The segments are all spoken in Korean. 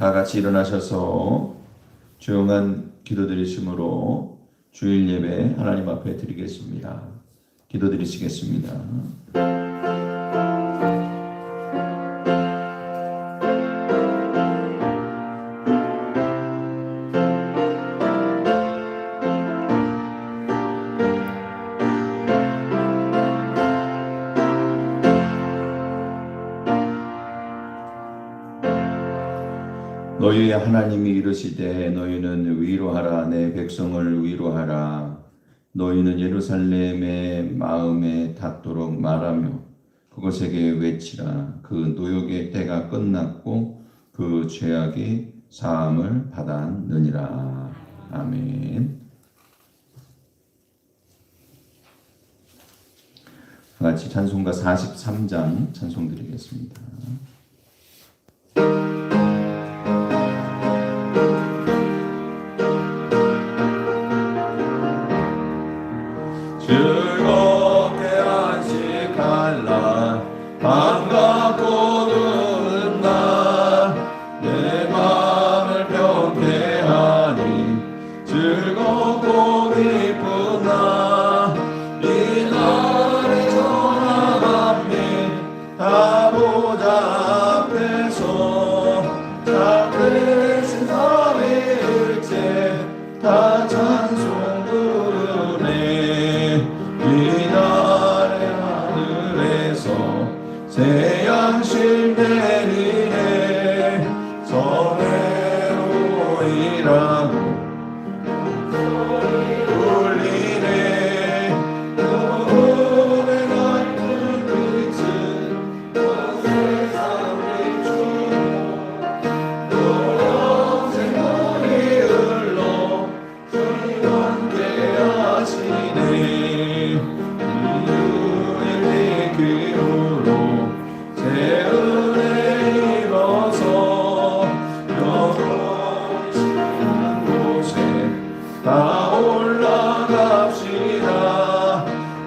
다 같이 일어나셔서 조용한 기도드리심으로 주일 예배 하나님 앞에 드리겠습니다. 기도드리시겠습니다. 너희의 하나님이 이르시되 너희는 위로하라 내 백성을 위로하라. 너희는 예루살렘의 마음에 닿도록 말하며 그것에게 외치라. 그 노역의 때가 끝났고 그 죄악이 사함을 받았느니라. 아멘. 같이 찬송가 43장 찬송 드리겠습니다. 즐겁게 안식할라 반갑고 드는 날 내 맘을 평쾌하니 즐겁고 기쁜 날 이 날에 전함합니 다 보좌 앞에서 다 되신 삼위일체 다 찬송 부르네. 이날의 하늘에서 새 양식 내리네. 성회로 일하고 울리네. 눈물의 넓은 빛은 온 세상을 주고 또 영생 눈이 흘러 주님 함께 하시네. 다 올라갑시다.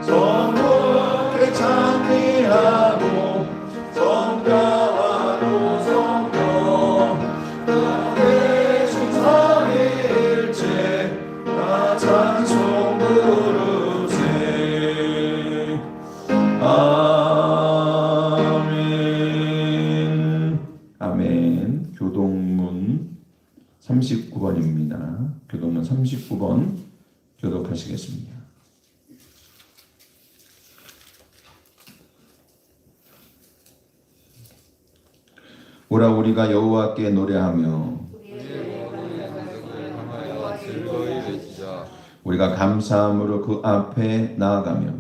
성북에 찬미하고 성가와도 성경 다 되신 삼위일체 다 찬송 부르세. 아멘. 아멘. 교동문 39번입니다. 교동문 39번 교독하시겠습니다. 오라 우리가 여호와께 노래하며 우리가 감사함으로 그 앞에 나아가며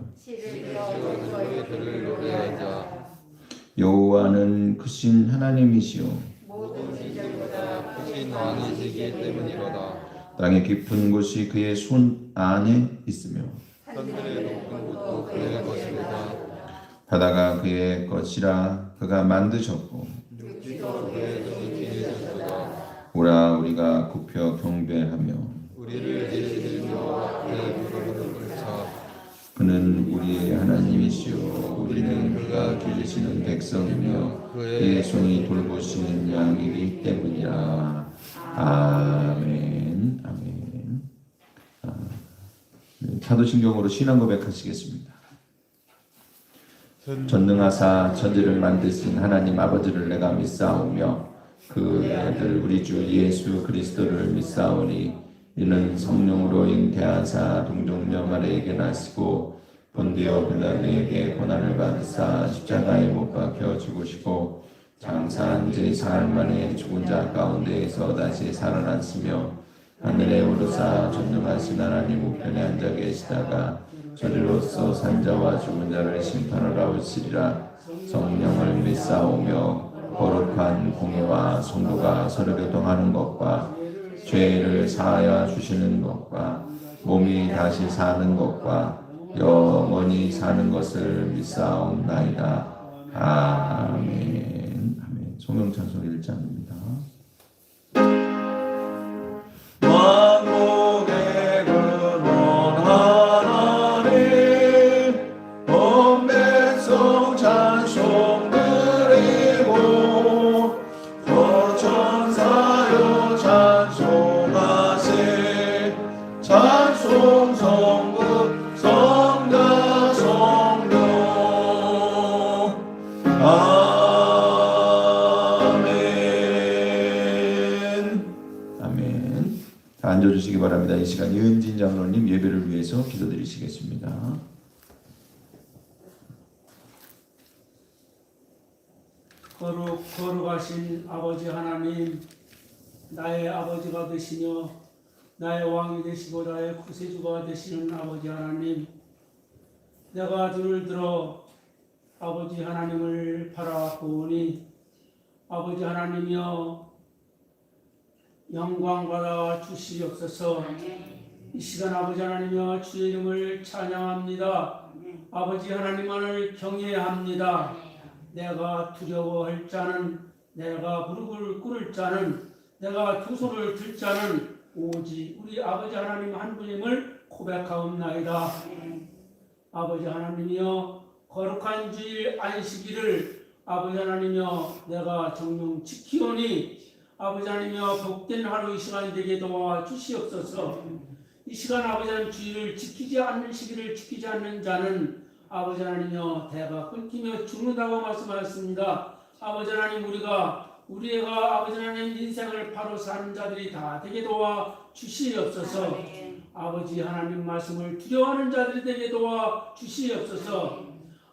여호와는 크신 하나님이시오 왕이시기 때문이로다. 땅의 깊은 곳이 그의 손 안에 있으며 하늘의 높은 곳도 그의 것이로다. 바다가 그의 것이라 그가 만드셨고 육지도 그의 손이 지으셨도다. 오라 우리가 굽혀 경배하며 우리를 지으신 여호와 그의 무릎을 꿇자. 그는 우리의 하나님이시오 우리는 그가 기르시는 백성이며 그의 손이 돌보시는 양이기 때문이라. 아멘. 아멘. 사도신경으로 신앙 고백하시겠습니다. 전능하사 천지를 만드신 하나님 아버지를 내가 믿사오며 그 아들 우리 주 예수 그리스도를 믿사오니 이는 성령으로 잉태하사 동정녀 마리아에게 나시고 본디오 빌라도에게 고난을 받으사 십자가에 못 박혀 죽으시고 장사한 지 사흘 만에 죽은 자 가운데에서 다시 살아났으며 하늘에 오르사 전능하신 하나님 우편에 앉아 계시다가 저리로서 산자와 죽은 자를 심판하러 오시리라. 성령을 믿사오며 거룩한 공예와 성도가 서로 교통하는 것과 죄를 사하여 주시는 것과 몸이 다시 사는 것과 영원히 사는 것을 믿사옵나이다. 아멘. 성령찬송 1장입니다. 만국의 근원 하나님 온 백성 찬송 드리고 거천사 아멘. 다 앉아주시기 바랍니다. 이 시간 이은진 장로님 예배를 위해서 기도드리시겠습니다. 거룩하신 아버지 하나님, 나의 아버지가 되시며 나의 왕이 되시고 나의 구세주가 되시는 아버지 하나님, 내가 눈을 들어 아버지 하나님을 바라보니 아버지 하나님이여 영광 받아 주시옵소서. 이 시간 아버지 하나님이여 주의 이름을 찬양합니다. 아버지 하나님만을 경외합니다. 내가 두려워할 자는, 내가 무릎을 꿇을 자는, 내가 두 손을 들 자는 오직 우리 아버지 하나님 한 분임을 고백하옵나이다. 아버지 하나님이여 거룩한 주일 안식일을 아버지 하나님이여 내가 정령 지키오니 아버지 하나님이여 복된 하루 이 시간이 되게 도와 주시옵소서. 이 시간 아버지 하나님 주일을 지키지 않는 시기를 지키지 않는 자는 아버지 하나님이여 대가 끊기며 죽는다고 말씀하셨습니다. 아버지 하나님 우리가 아버지 하나님 인생을 바로 사는 자들이 다 되게 도와 주시옵소서. 아버지 하나님 말씀을 두려워하는 자들이 되게 도와 주시옵소서.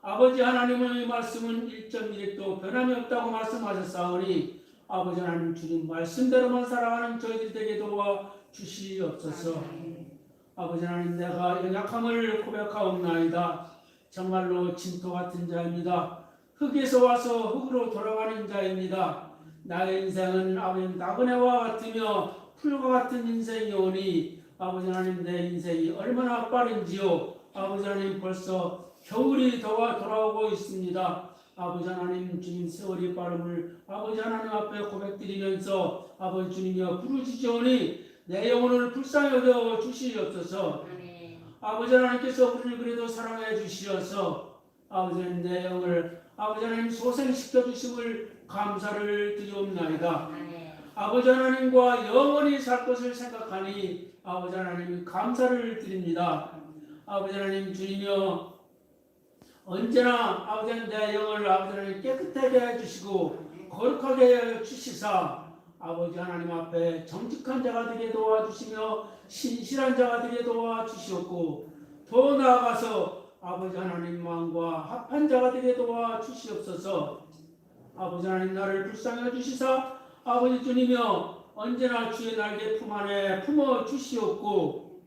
아버지 하나님의 말씀은 1.1획도 변함이 없다고 말씀하셨사오니 아버지 하나님 주님 말씀대로만 살아가는 저희들이 되게 도와 주시옵소서. 아버지 하나님 내가 연약함을 고백하옵나이다. 정말로 진토 같은 자입니다. 흙에서 와서 흙으로 돌아가는 자입니다. 나의 인생은 아버지 나그네와 같으며 풀과 같은 인생이오니 아버지 하나님 내 인생이 얼마나 빠른지요. 아버지 하나님 벌써 겨울이 돌아오고 있습니다. 아버지 하나님 주님 세월이 빠름을 아버지 하나님 앞에 고백드리면서 아버지 주님이여 부르짖으오니 내 영혼을 불쌍히 여겨 주시옵소서. 아버지 하나님께서 우리를 그래도 사랑해 주시어서 아버지 하나님 내 영을 아버지 하나님 소생시켜 주심을 감사를 드리옵나이다. 아버지 하나님과 영원히 살 것을 생각하니 아버지 하나님 감사를 드립니다. 아버지 하나님 주님이여 언제나 아버지 하나님 내 영을 아버지 하나님 깨끗하게 해주시고 거룩하게 해주시사 아버지 하나님 앞에 정직한 자가 되게 도와주시며 신실한 자가 되게 도와주시옵고 더 나아가서 아버지 하나님 마음과 합한 자가 되게 도와주시옵소서. 아버지 하나님 나를 불쌍히 해주시사 아버지 주님이여 언제나 주의 날개 품 안에 품어 주시옵고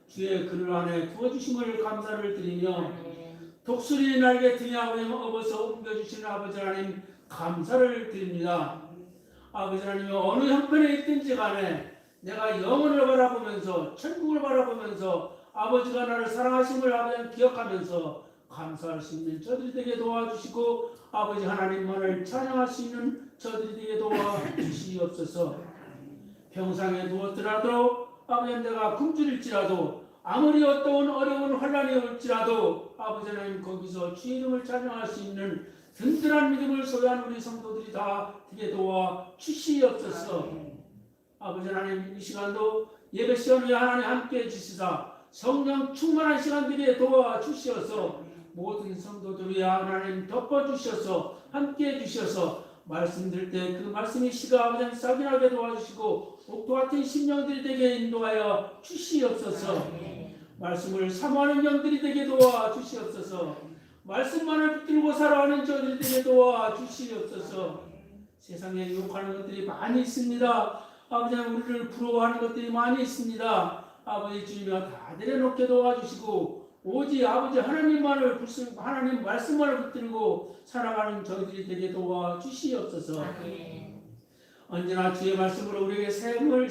주의 그늘 안에 부어주심을 감사를 드리며 독수리 날개 등에 아버지 업어서 옮겨주시는 아버지 하나님 감사를 드립니다. 아버지 하나님 어느 형편에 있든지 간에 내가 영혼을 바라보면서 천국을 바라보면서 아버지가 나를 사랑하심을 아버지 기억하면서 감사할 수 있는 저들이 되게 도와주시고 아버지 하나님만을 찬양할 수 있는 저들이 되게 도와주시옵소서. 평상에 누웠더라도 아버지 내가 굶주릴지라도 아무리 어떤 어려운 환난이 올지라도 아버지 하나님 거기서 주의 이름을 찬양할 수 있는 든든한 믿음을 소유한 우리 성도들이 다 되게 도와주시옵소서. 아버지 하나님 이 시간도 예배 시간 후에 하나님 함께해 주시사 성령 충만한 시간들이 도와주시어서 모든 성도들이 하나님 덮어주셔서 함께해 주셔서 말씀 들을 때 그 말씀이 씨가 아버지 싹이 나게 도와주시고 옥토 같은 심령들이 되게 인도하여 주시옵소서. 말씀을 사모하는 영들이 되게 도와주시옵소서. 말씀만을 붙들고 살아가는 저들이 되게 도와주시옵소서. 세상에 욕하는 것들이 많이 있습니다. 아버지 우리를 부러워하는 것들이 많이 있습니다. 아버지 주님이여 다 내려놓게 도와주시고 오직 아버지 하나님만을 하나님 말씀만을 붙들고 살아가는 저희들이 되게 도와주시옵소서. 언제나 주의 말씀으로 우리에게 새 힘을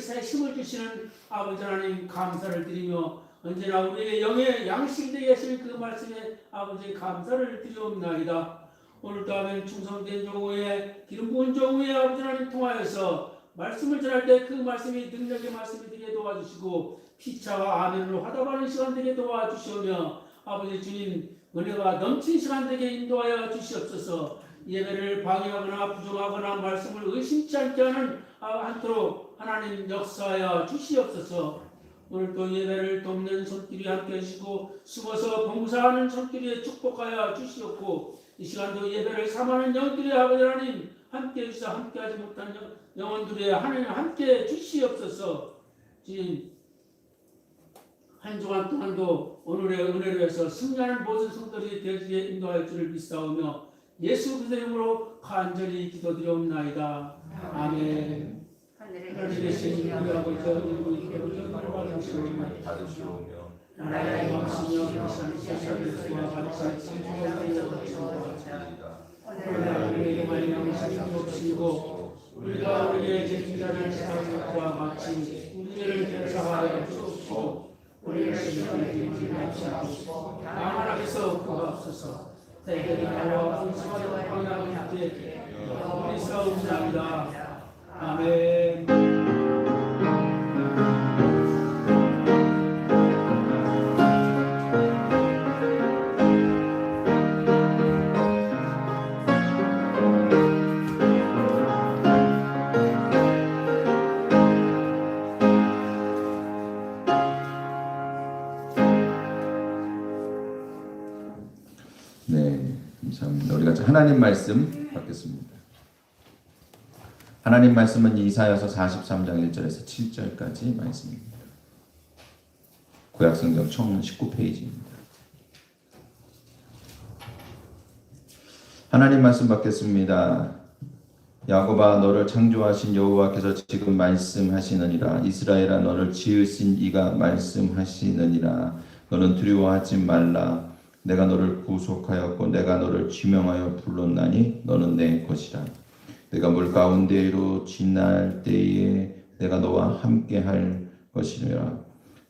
주시는 아버지 하나님 감사를 드리며 언제나 우리에게 영의 양식이 되게 하실 그 말씀에 아버지 감사를 드리옵나이다. 오늘도 아멘 충성된 종후에 기름 부은 종후에 아버지 하나님 통하여서 말씀을 전할 때 그 말씀이 능력의 말씀이 되게 도와주시고 피차와 아멘으로 화답하는 시간 되게 도와주시오며 아버지 주님 은혜가 넘친 시간 되게 인도하여 주시옵소서. 예배를 방해하거나 부정하거나 말씀을 의심치 않게 하는 않도록 하나님 역사하여 주시옵소서. 오늘도 예배를 돕는 손길이 함께 하시고 숨어서 봉사하는 손길이 축복하여 주시옵고 이 시간도 예배를 삼하는 영들이 아버지 하나님 함께 해주사 함께하지 못한 영혼들의 하나님 함께 주시옵소서. 지금 한 주간 동안도 오늘의 은혜로 해서 승리하는 모든 성도들이 되기에 인도할 줄을 믿사오며 예수 그리스도의 이름으로 간절히 기도드리옵나이다. 아멘. 하늘에 하늘에 계신 계신 우리 아버지 이름을 받으시오며 나라의 왕이시여 예수와 같이 주옵소서. 오늘 우리에게 말미암아 하신 없이고 우리가 우리의 죄진자를 사하는 것과 같이 우리를 대사하여 주옵시고 우리를 시험에 들지 마시옵시고 다만 앞에서 구하옵소서. 대개의 나라와 풍성한 평안을 함께 우리 싸움나이다. 아멘. 네, 감사합니다. 우리가 하나님 말씀 받겠습니다. 하나님 말씀은 이사야서 43장 1절에서 7절까지 말씀입니다. 구약성경 총 19페이지입니다. 하나님 말씀 받겠습니다. 야곱아 너를 창조하신 여호와께서 지금 말씀하시느니라. 이스라엘아 너를 지으신 이가 말씀하시느니라. 너는 두려워하지 말라. 내가 너를 구속하였고 내가 너를 지명하여 불렀나니 너는 내 것이라. 내가 물 가운데로 지날 때에 내가 너와 함께할 것이라.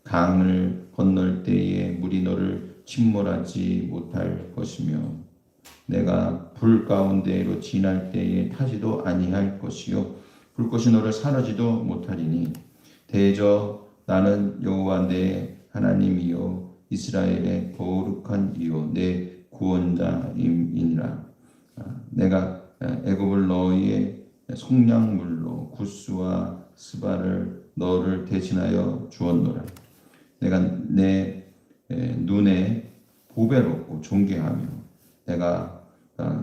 강을 건널 때에 물이 너를 침몰하지 못할 것이며 내가 불 가운데로 지날 때에 타지도 아니할 것이요 불꽃이 너를 사르지도 못하리니 대저 나는 여호와 내 하나님이요 이스라엘의 거룩한 이요 내 구원자임이니라. 내가 애굽을 너희의 속량물로 구스와 스바를 너를 대신하여 주었노라. 내가 내 눈에 보배롭고 존귀하며 내가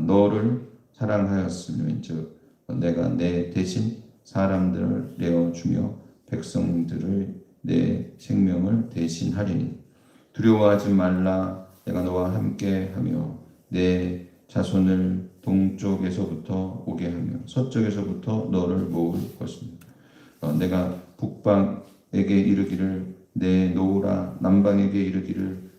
너를 사랑하였으면 즉 내가 내 대신 사람들을 내어주며 백성들을 내 생명을 대신하리니 두려워하지 말라. 내가 너와 함께하며 내 자손을 동쪽에서부터 오게 하며 서쪽에서부터 너를 모을 것입니다. 내가 북방에게 이르기를 내놓으라. 남방에게 이르기를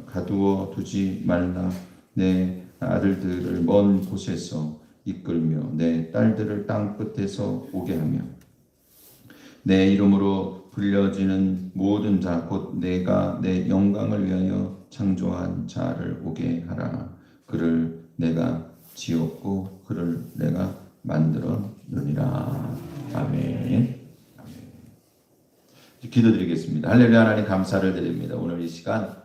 가두어 두지 말라. 내 아들들을 먼 곳에서 이끌며 내 딸들을 땅 끝에서 오게 하며 내 이름으로 불려지는 모든 자 곧 내가 내 영광을 위하여 창조한 자를 오게 하라. 그를 내가 지었고 그를 내가 만들었느니라. 아멘. 기도드리겠습니다. 할렐루야. 하나님 감사를 드립니다. 오늘 이 시간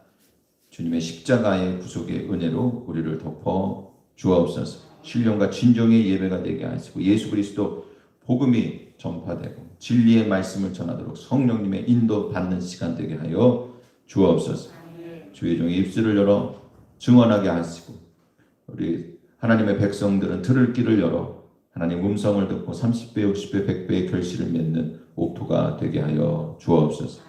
주님의 십자가의 구속의 은혜로 우리를 덮어 주옵소서. 신령과 진정의 예배가 되게 하시고 예수 그리스도 복음이 전파되고 진리의 말씀을 전하도록 성령님의 인도 받는 시간 되게 하여 주옵소서. 주의 종의 입술을 열어 증언하게 하시고 우리 하나님의 백성들은 들을 귀를 열어 하나님 음성을 듣고 30배, 60배, 100배의 결실을 맺는 옥토가 되게 하여 주옵소서.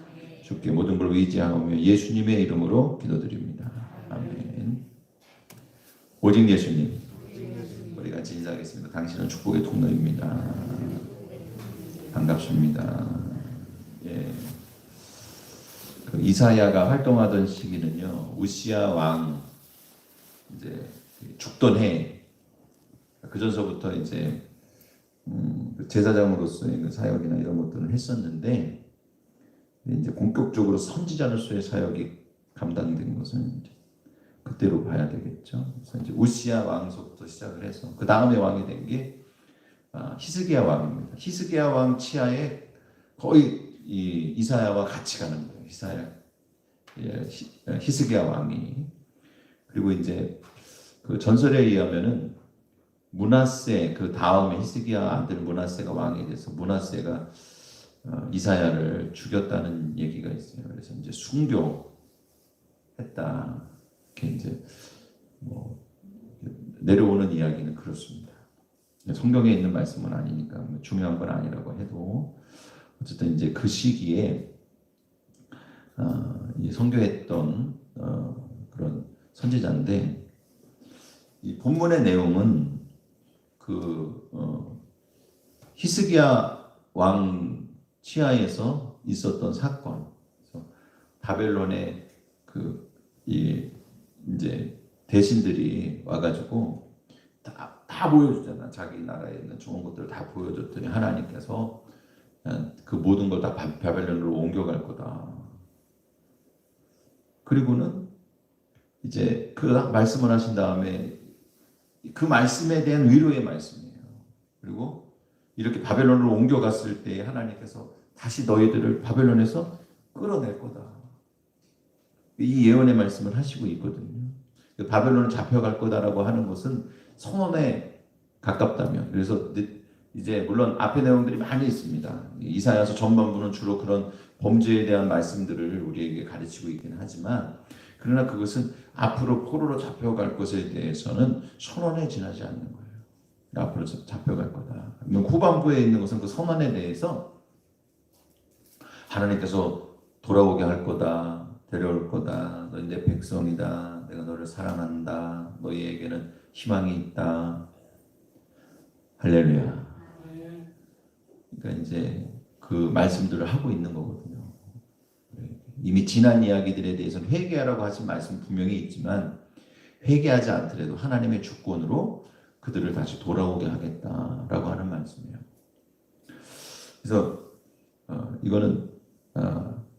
주께 모든 걸 의지하며 예수님의 이름으로 기도드립니다. 아멘. 오직 예수님. 우리 같이 인사하겠습니다. 당신은 축복의 통로입니다. 반갑습니다. 예. 그 이사야가 활동하던 시기는요, 우시야 왕 이제 죽던 해, 그 전서부터 이제 제사장으로서의 그 사역이나 이런 것들을 했었는데, 이제 본격적으로 선지자로서의 사역이 감당된 것은 이제 그때로 봐야 되겠죠. 그래서 이제 우시야 왕서부터 시작을 해서 그 다음에 왕이 된 게 히스기야 왕입니다. 히스기야 왕 치하에 거의 이 이사야와 같이 가는 거예요. 히스기야 왕이. 그리고 이제 그 전설에 의하면은 므낫세 그 다음에 히스기야 아들 므낫세가 왕이 돼서 므낫세가 이사야를 죽였다는 얘기가 있어요. 그래서 이제 순교했다. 이렇게 이제 뭐 내려오는 이야기는 그렇습니다. 성경에 있는 말씀은 아니니까 뭐 중요한 건 아니라고 해도 어쨌든 이제 그 시기에 이 선교했던 그런 선지자인데 이 본문의 내용은 그 히스기야 왕 치하에서 있었던 사건. 그래서 바벨론의 이제 대신들이 와가지고 다 보여주잖아. 자기 나라에 있는 좋은 것들을 다 보여줬더니 하나님께서 그 모든 걸 다 바벨론으로 옮겨갈 거다. 그리고는 이제 그 말씀을 하신 다음에 그 말씀에 대한 위로의 말씀이에요. 그리고 이렇게 바벨론으로 옮겨갔을 때 하나님께서 다시 너희들을 바벨론에서 끌어낼 거다. 이 예언의 말씀을 하시고 있거든요. 바벨론을 잡혀갈 거다라고 하는 것은 선언에 가깝다면, 그래서 이제 물론 앞에 내용들이 많이 있습니다. 이사야서 전반부는 주로 그런 범죄에 대한 말씀들을 우리에게 가르치고 있긴 하지만, 그러나 그것은 앞으로 포로로 잡혀갈 것에 대해서는 선언에 지나지 않는 거예요. 앞으로 잡혀갈 거다. 후반부에 있는 것은 그 선언에 대해서 하나님께서 돌아오게 할 거다. 데려올 거다. 너희 내 백성이다. 내가 너를 사랑한다. 너희에게는 희망이 있다. 할렐루야. 그러니까 이제 그 말씀들을 하고 있는 거거든요. 이미 지난 이야기들에 대해서는 회개하라고 하신 말씀 분명히 있지만 회개하지 않더라도 하나님의 주권으로 그들을 다시 돌아오게 하겠다라고 하는 말씀이에요. 그래서 이거는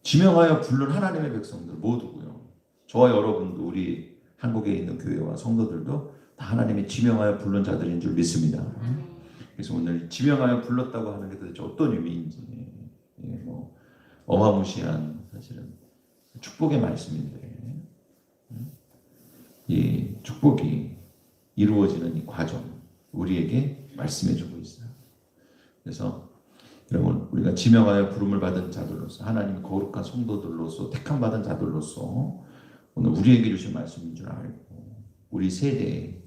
지명하여 부른 하나님의 백성들 모두고요. 저와 여러분도 우리 한국에 있는 교회와 성도들도 다 하나님이 지명하여 부른 자들인 줄 믿습니다. 그래서 오늘 지명하여 불렀다고 하는 게 도대체 어떤 의미인지 뭐 어마무시한 사실은 축복의 말씀인데 이 축복이 이루어지는 이 과정 우리에게 말씀해주고 있어요. 그래서 여러분 우리가 지명하여 부름을 받은 자들로서 하나님 거룩한 성도들로서 택함 받은 자들로서 오늘 우리에게 주신 말씀인 줄 알고 우리 세대에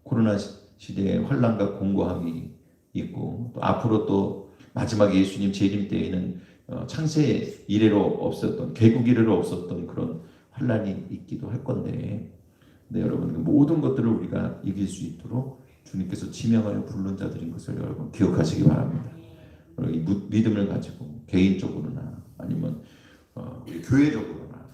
코로나 시대에 환난과 공고함이 있고 또 앞으로 또 마지막 예수님 재림 때에는 창세 이래로 없었던 개국 이래로 없었던 그런 환난이 있기도 할 건데 여러분 그 모든 것들을 우리가 이길 수 있도록 주님께서 지명하여 부른 자들인 것을 여러분 기억하시기 바랍니다. 이 믿음을 가지고 개인적으로나 아니면 우리 교회적으로나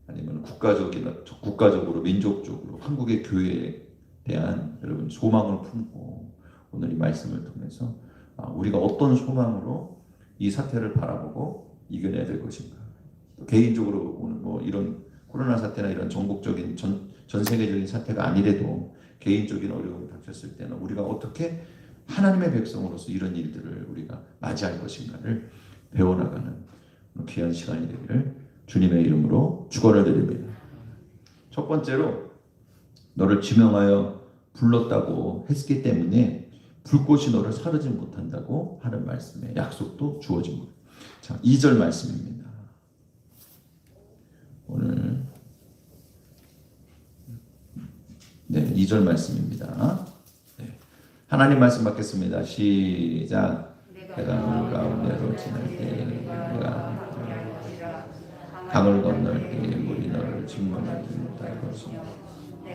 아니면 국가적으로 민족적으로 한국의 교회에 대한 여러분 소망을 품고 오늘 이 말씀을 통해서 우리가 어떤 소망으로 이 사태를 바라보고 이겨내야 될 것인가. 또 개인적으로 오늘 뭐 이런 코로나 사태나 이런 전국적인 전 세계적인 사태가 아니래도 개인적인 어려움이 닥쳤을 때는 우리가 어떻게 하나님의 백성으로서 이런 일들을 우리가 맞이할 것인가를 배워나가는 귀한 시간이 되기를 주님의 이름으로 축원을 드립니다. 첫 번째로 너를 지명하여 불렀다고 했기 때문에 불꽃이 너를 사르지 못한다고 하는 말씀에 약속도 주어진 거예요. 자, 2절 말씀입니다. 오늘 2절 말씀입니다. 하나님 말씀 받겠습니다. 시작. 내가 물 가운데로 지날 때 내가 강을 건널 때 물이 너를 침몰하지 못할 것이요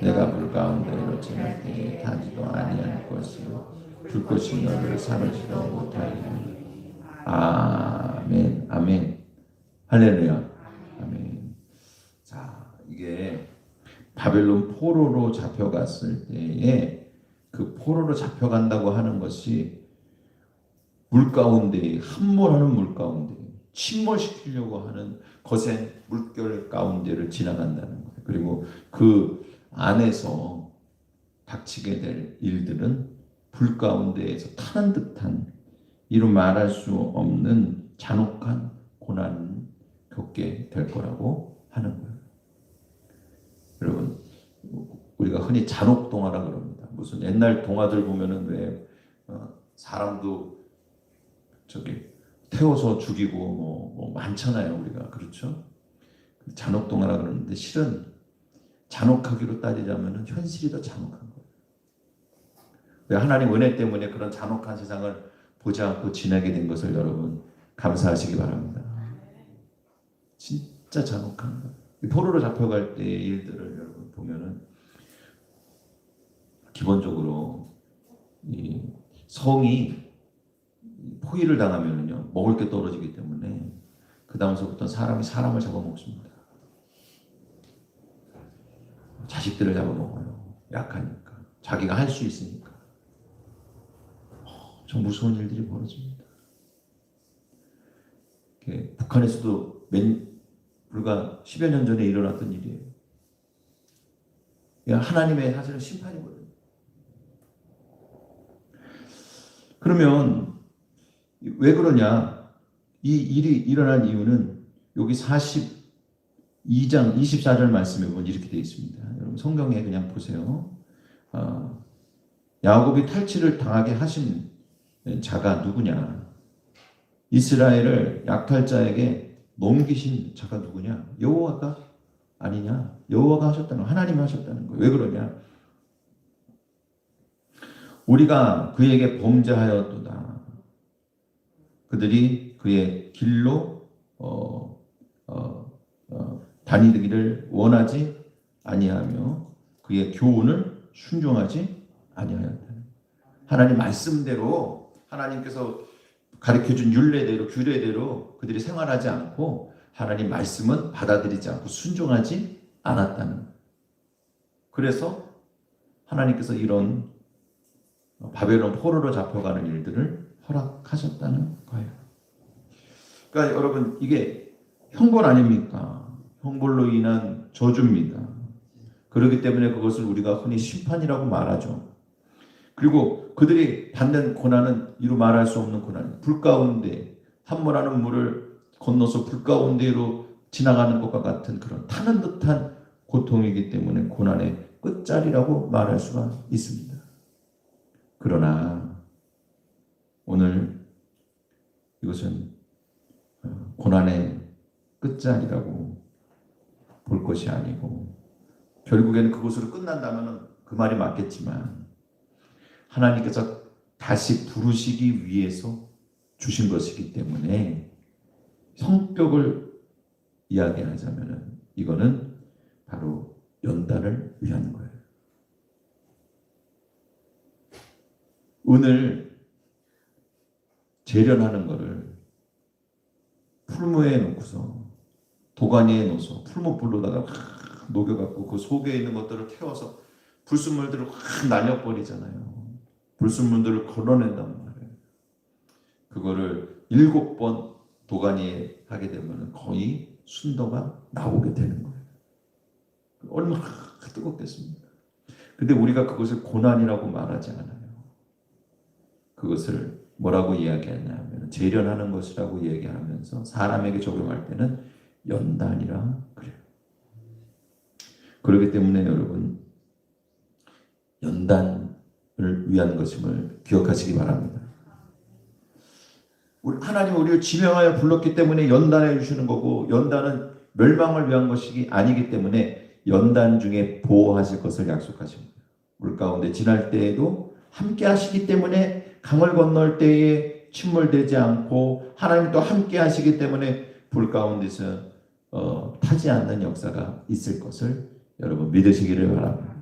내가 물 가운데로 지날 때 타지도 아니할 것이요 불꽃이 너를 사르지도 못하리니. 아멘. 아멘. 할렐루야. 아멘. 자, 이게 바벨론 포로로 잡혀갔을 때에 그 포로로 잡혀간다고 하는 것이 물 가운데 함몰하는 물 가운데 침몰시키려고 하는 거센 물결 가운데를 지나간다는 거예요. 그리고 그 안에서 닥치게 될 일들은 불 가운데에서 타는 듯한 이루 말할 수 없는 잔혹한 고난을 겪게 될 거라고 하는 거예요. 여러분 우리가 흔히 잔혹동화라 그럽니다. 무슨 옛날 동화들 보면은 왜 사람도 태워서 죽이고 뭐 많잖아요. 우리가 그렇죠? 잔혹동화라 그러는데 실은 잔혹하기로 따지자면은 현실이 더 잔혹한 거예요. 하나님 은혜 때문에 그런 잔혹한 세상을 보지 않고 지나게 된 것을 여러분 감사하시기 바랍니다. 진짜 잔혹한 것. 포로로 잡혀갈 때의 일들을 여러분 보면은 기본적으로 이 성이 포위를 당하면은요 먹을 게 떨어지기 때문에 그 다음서부터 사람이 사람을 잡아먹습니다. 자식들을 잡아먹어요. 약하니까 자기가 할 수 있으니까. 좀 무서운 일들이 벌어집니다. 북한에서도 불과 10여 년 전에 일어났던 일이에요. 하나님의 사실은 심판이거든요. 그러면 왜 그러냐? 이 일이 일어난 이유는 여기 42장 24절 말씀에 보면 이렇게 되어 있습니다. 여러분 성경에 그냥 보세요. 야곱이 탈취를 당하게 하신 자가 누구냐? 이스라엘을 약탈자에게 넘기신 자가 누구냐? 여호와가 아니냐? 여호와가 하셨다는 거, 하나님이 하셨다는 거예요. 왜 그러냐? 우리가 그에게 범죄하였도다. 그들이 그의 길로 다니기를 원하지 아니하며 그의 교훈을 순종하지 아니하였다. 하나님 말씀대로 하나님께서 가르쳐준 율례대로 규례대로 그들이 생활하지 않고 하나님 말씀은 받아들이지 않고 순종하지 않았다는. 그래서 하나님께서 이런 바벨론 포로로 잡혀가는 일들을 허락하셨다는 거예요. 그러니까 여러분 이게 형벌 아닙니까? 형벌로 인한 저주입니다. 그렇기 때문에 그것을 우리가 흔히 심판이라고 말하죠. 그리고 그들이 받는 고난은 이루 말할 수 없는 고난. 불 가운데 함몰하는 물을 건너서 불 가운데로 지나가는 것과 같은 그런 타는 듯한 고통이기 때문에 고난의 끝자리라고 말할 수가 있습니다. 그러나 오늘 이것은 고난의 끝자리라고 볼 것이 아니고 결국에는 그것으로 끝난다면 그 말이 맞겠지만 하나님께서 다시 부르시기 위해서 주신 것이기 때문에 성격을 이야기하자면 이거는 바로 연단을 위한 거예요. 은을 재련하는 거를 풀무에 놓고서 도가니에 넣어서 풀무불로다가 녹여갖고 그 속에 있는 것들을 태워서 불순물들을 확 날려버리잖아요. 불순물들을 걸러낸단 말이에요. 그거를 7번 도가니에 하게 되면 거의 순도가 나오게 되는 거예요. 얼마나 뜨겁겠습니까? 근데 우리가 그것을 고난이라고 말하지 않아요. 그것을 뭐라고 이야기하냐면 재련하는 것이라고 얘기하면서 사람에게 적용할 때는 연단이라 그래요. 그렇기 때문에 여러분 연단을 위한 것임을 기억하시기 바랍니다. 하나님은 우리를 지명하여 불렀기 때문에 연단해 주시는 거고 연단은 멸망을 위한 것이 아니기 때문에 연단 중에 보호하실 것을 약속하십니다. 물 가운데 지날 때에도 함께 하시기 때문에 강을 건널 때에 침몰되지 않고 하나님 또 함께 하시기 때문에 불 가운데서 타지 않는 역사가 있을 것을 여러분 믿으시기를 바랍니다.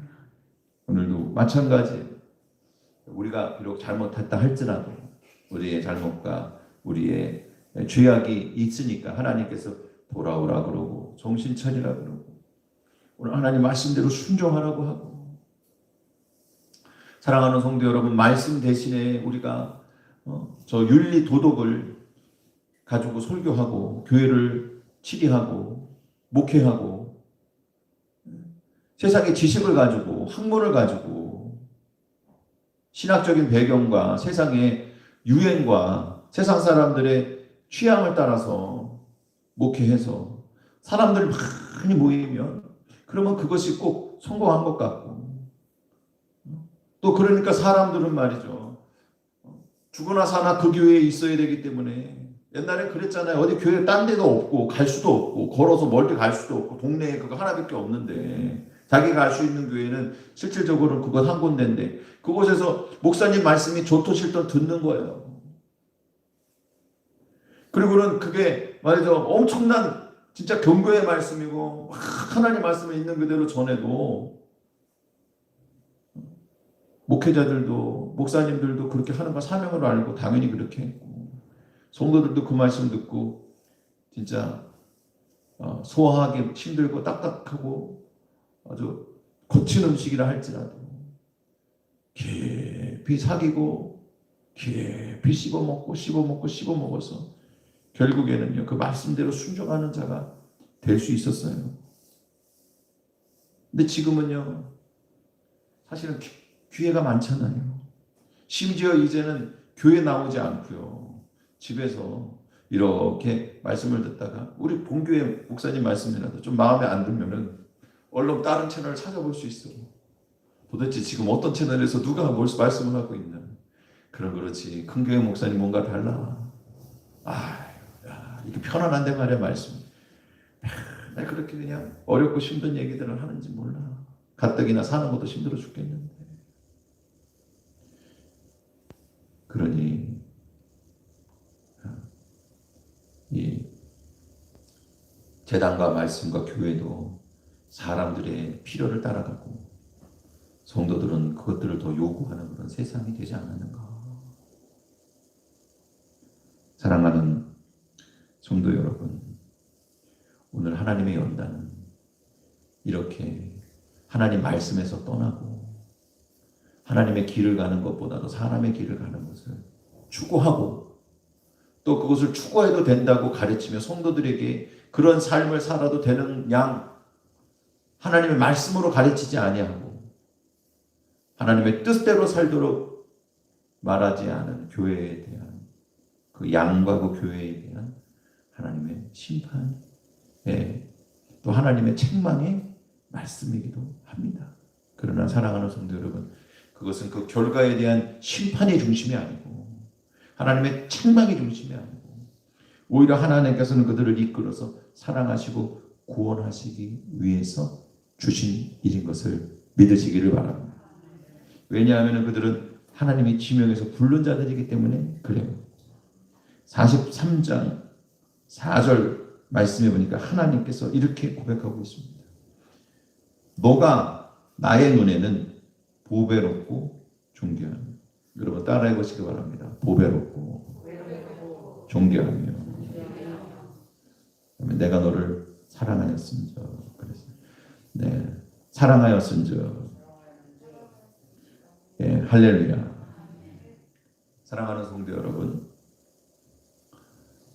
오늘도 마찬가지 우리가 비록 잘못했다 할지라도 우리의 잘못과 우리의 죄악이 있으니까 하나님께서 돌아오라 그러고 정신 차리라 그러고 오늘 하나님 말씀대로 순종하라고 하고 사랑하는 성도 여러분 말씀 대신에 우리가 저 윤리 도덕을 가지고 설교하고 교회를 치리하고 목회하고 세상의 지식을 가지고 학문을 가지고 신학적인 배경과 세상의 유행과 세상 사람들의 취향을 따라서 목회해서 사람들 많이 모이면 그러면 그것이 꼭 성공한 것 같고 또 그러니까 사람들은 말이죠. 죽으나 사나 그 교회에 있어야 되기 때문에 옛날에 그랬잖아요. 어디 교회 딴 데도 없고 갈 수도 없고 걸어서 멀리 갈 수도 없고 동네에 그거 하나밖에 없는데 자기가 알 수 있는 교회는 실질적으로는 그것 한 군데인데 그곳에서 목사님 말씀이 좋든 싫든 듣는 거예요. 그리고는 그게 말이죠 엄청난 진짜 경고의 말씀이고 막 하나님 말씀을 있는 그대로 전해도 목회자들도 목사님들도 그렇게 하는 걸 사명으로 알고 당연히 그렇게 했고 성도들도 그 말씀 듣고 진짜 소화하기 힘들고 딱딱하고 아주 거친 음식이라 할지라도 깊이 사귀고 깊이 씹어먹어서 결국에는요 그 말씀대로 순종하는 자가 될 수 있었어요. 근데 지금은요 사실은 기회가 많잖아요. 심지어 이제는 교회 나오지 않고요 집에서 이렇게 말씀을 듣다가 우리 본교회 목사님 말씀이라도 좀 마음에 안 들면은 얼른 다른 채널을 찾아볼 수 있어요. 도대체 지금 어떤 채널에서 누가 뭘 말씀을 하고 있나. 그럼 그렇지 큰 교회 목사님 뭔가 달라. 이게 편안한데 말이야 말씀. 나 그렇게 그냥 어렵고 힘든 얘기들을 하는지 몰라. 가뜩이나 사는 것도 힘들어 죽겠는데. 그러니 이 재단과 말씀과 교회도 사람들의 필요를 따라가고 성도들은 그것들을 더 요구하는 그런 세상이 되지 않았는가. 사랑하는 성도 여러분, 오늘 하나님의 연단은 이렇게 하나님 말씀에서 떠나고 하나님의 길을 가는 것보다도 사람의 길을 가는 것을 추구하고 또 그것을 추구해도 된다고 가르치며 성도들에게 그런 삶을 살아도 되는 양 하나님의 말씀으로 가르치지 아니하고 하나님의 뜻대로 살도록 말하지 않은 교회에 대한 그 양과 그 교회에 대한 하나님의 심판, 또 하나님의 책망의 말씀이기도 합니다. 그러나 사랑하는 성도 여러분, 그것은 그 결과에 대한 심판의 중심이 아니고 하나님의 책망의 중심이 아니고 오히려 하나님께서는 그들을 이끌어서 사랑하시고 구원하시기 위해서 주신 일인 것을 믿으시기를 바랍니다. 왜냐하면 그들은 하나님의 지명에서 부른 자들이기 때문에 그래요. 43장 4절 말씀해 보니까 하나님께서 이렇게 고백하고 있습니다. 너가 나의 눈에는 보배롭고 존귀하며. 여러분 따라해 보시기 바랍니다. 보배롭고 존귀하며. 내가 너를 사랑하였은즉. 그래서 네, 사랑하였은즉. 할렐루야. 사랑하는 성도 여러분,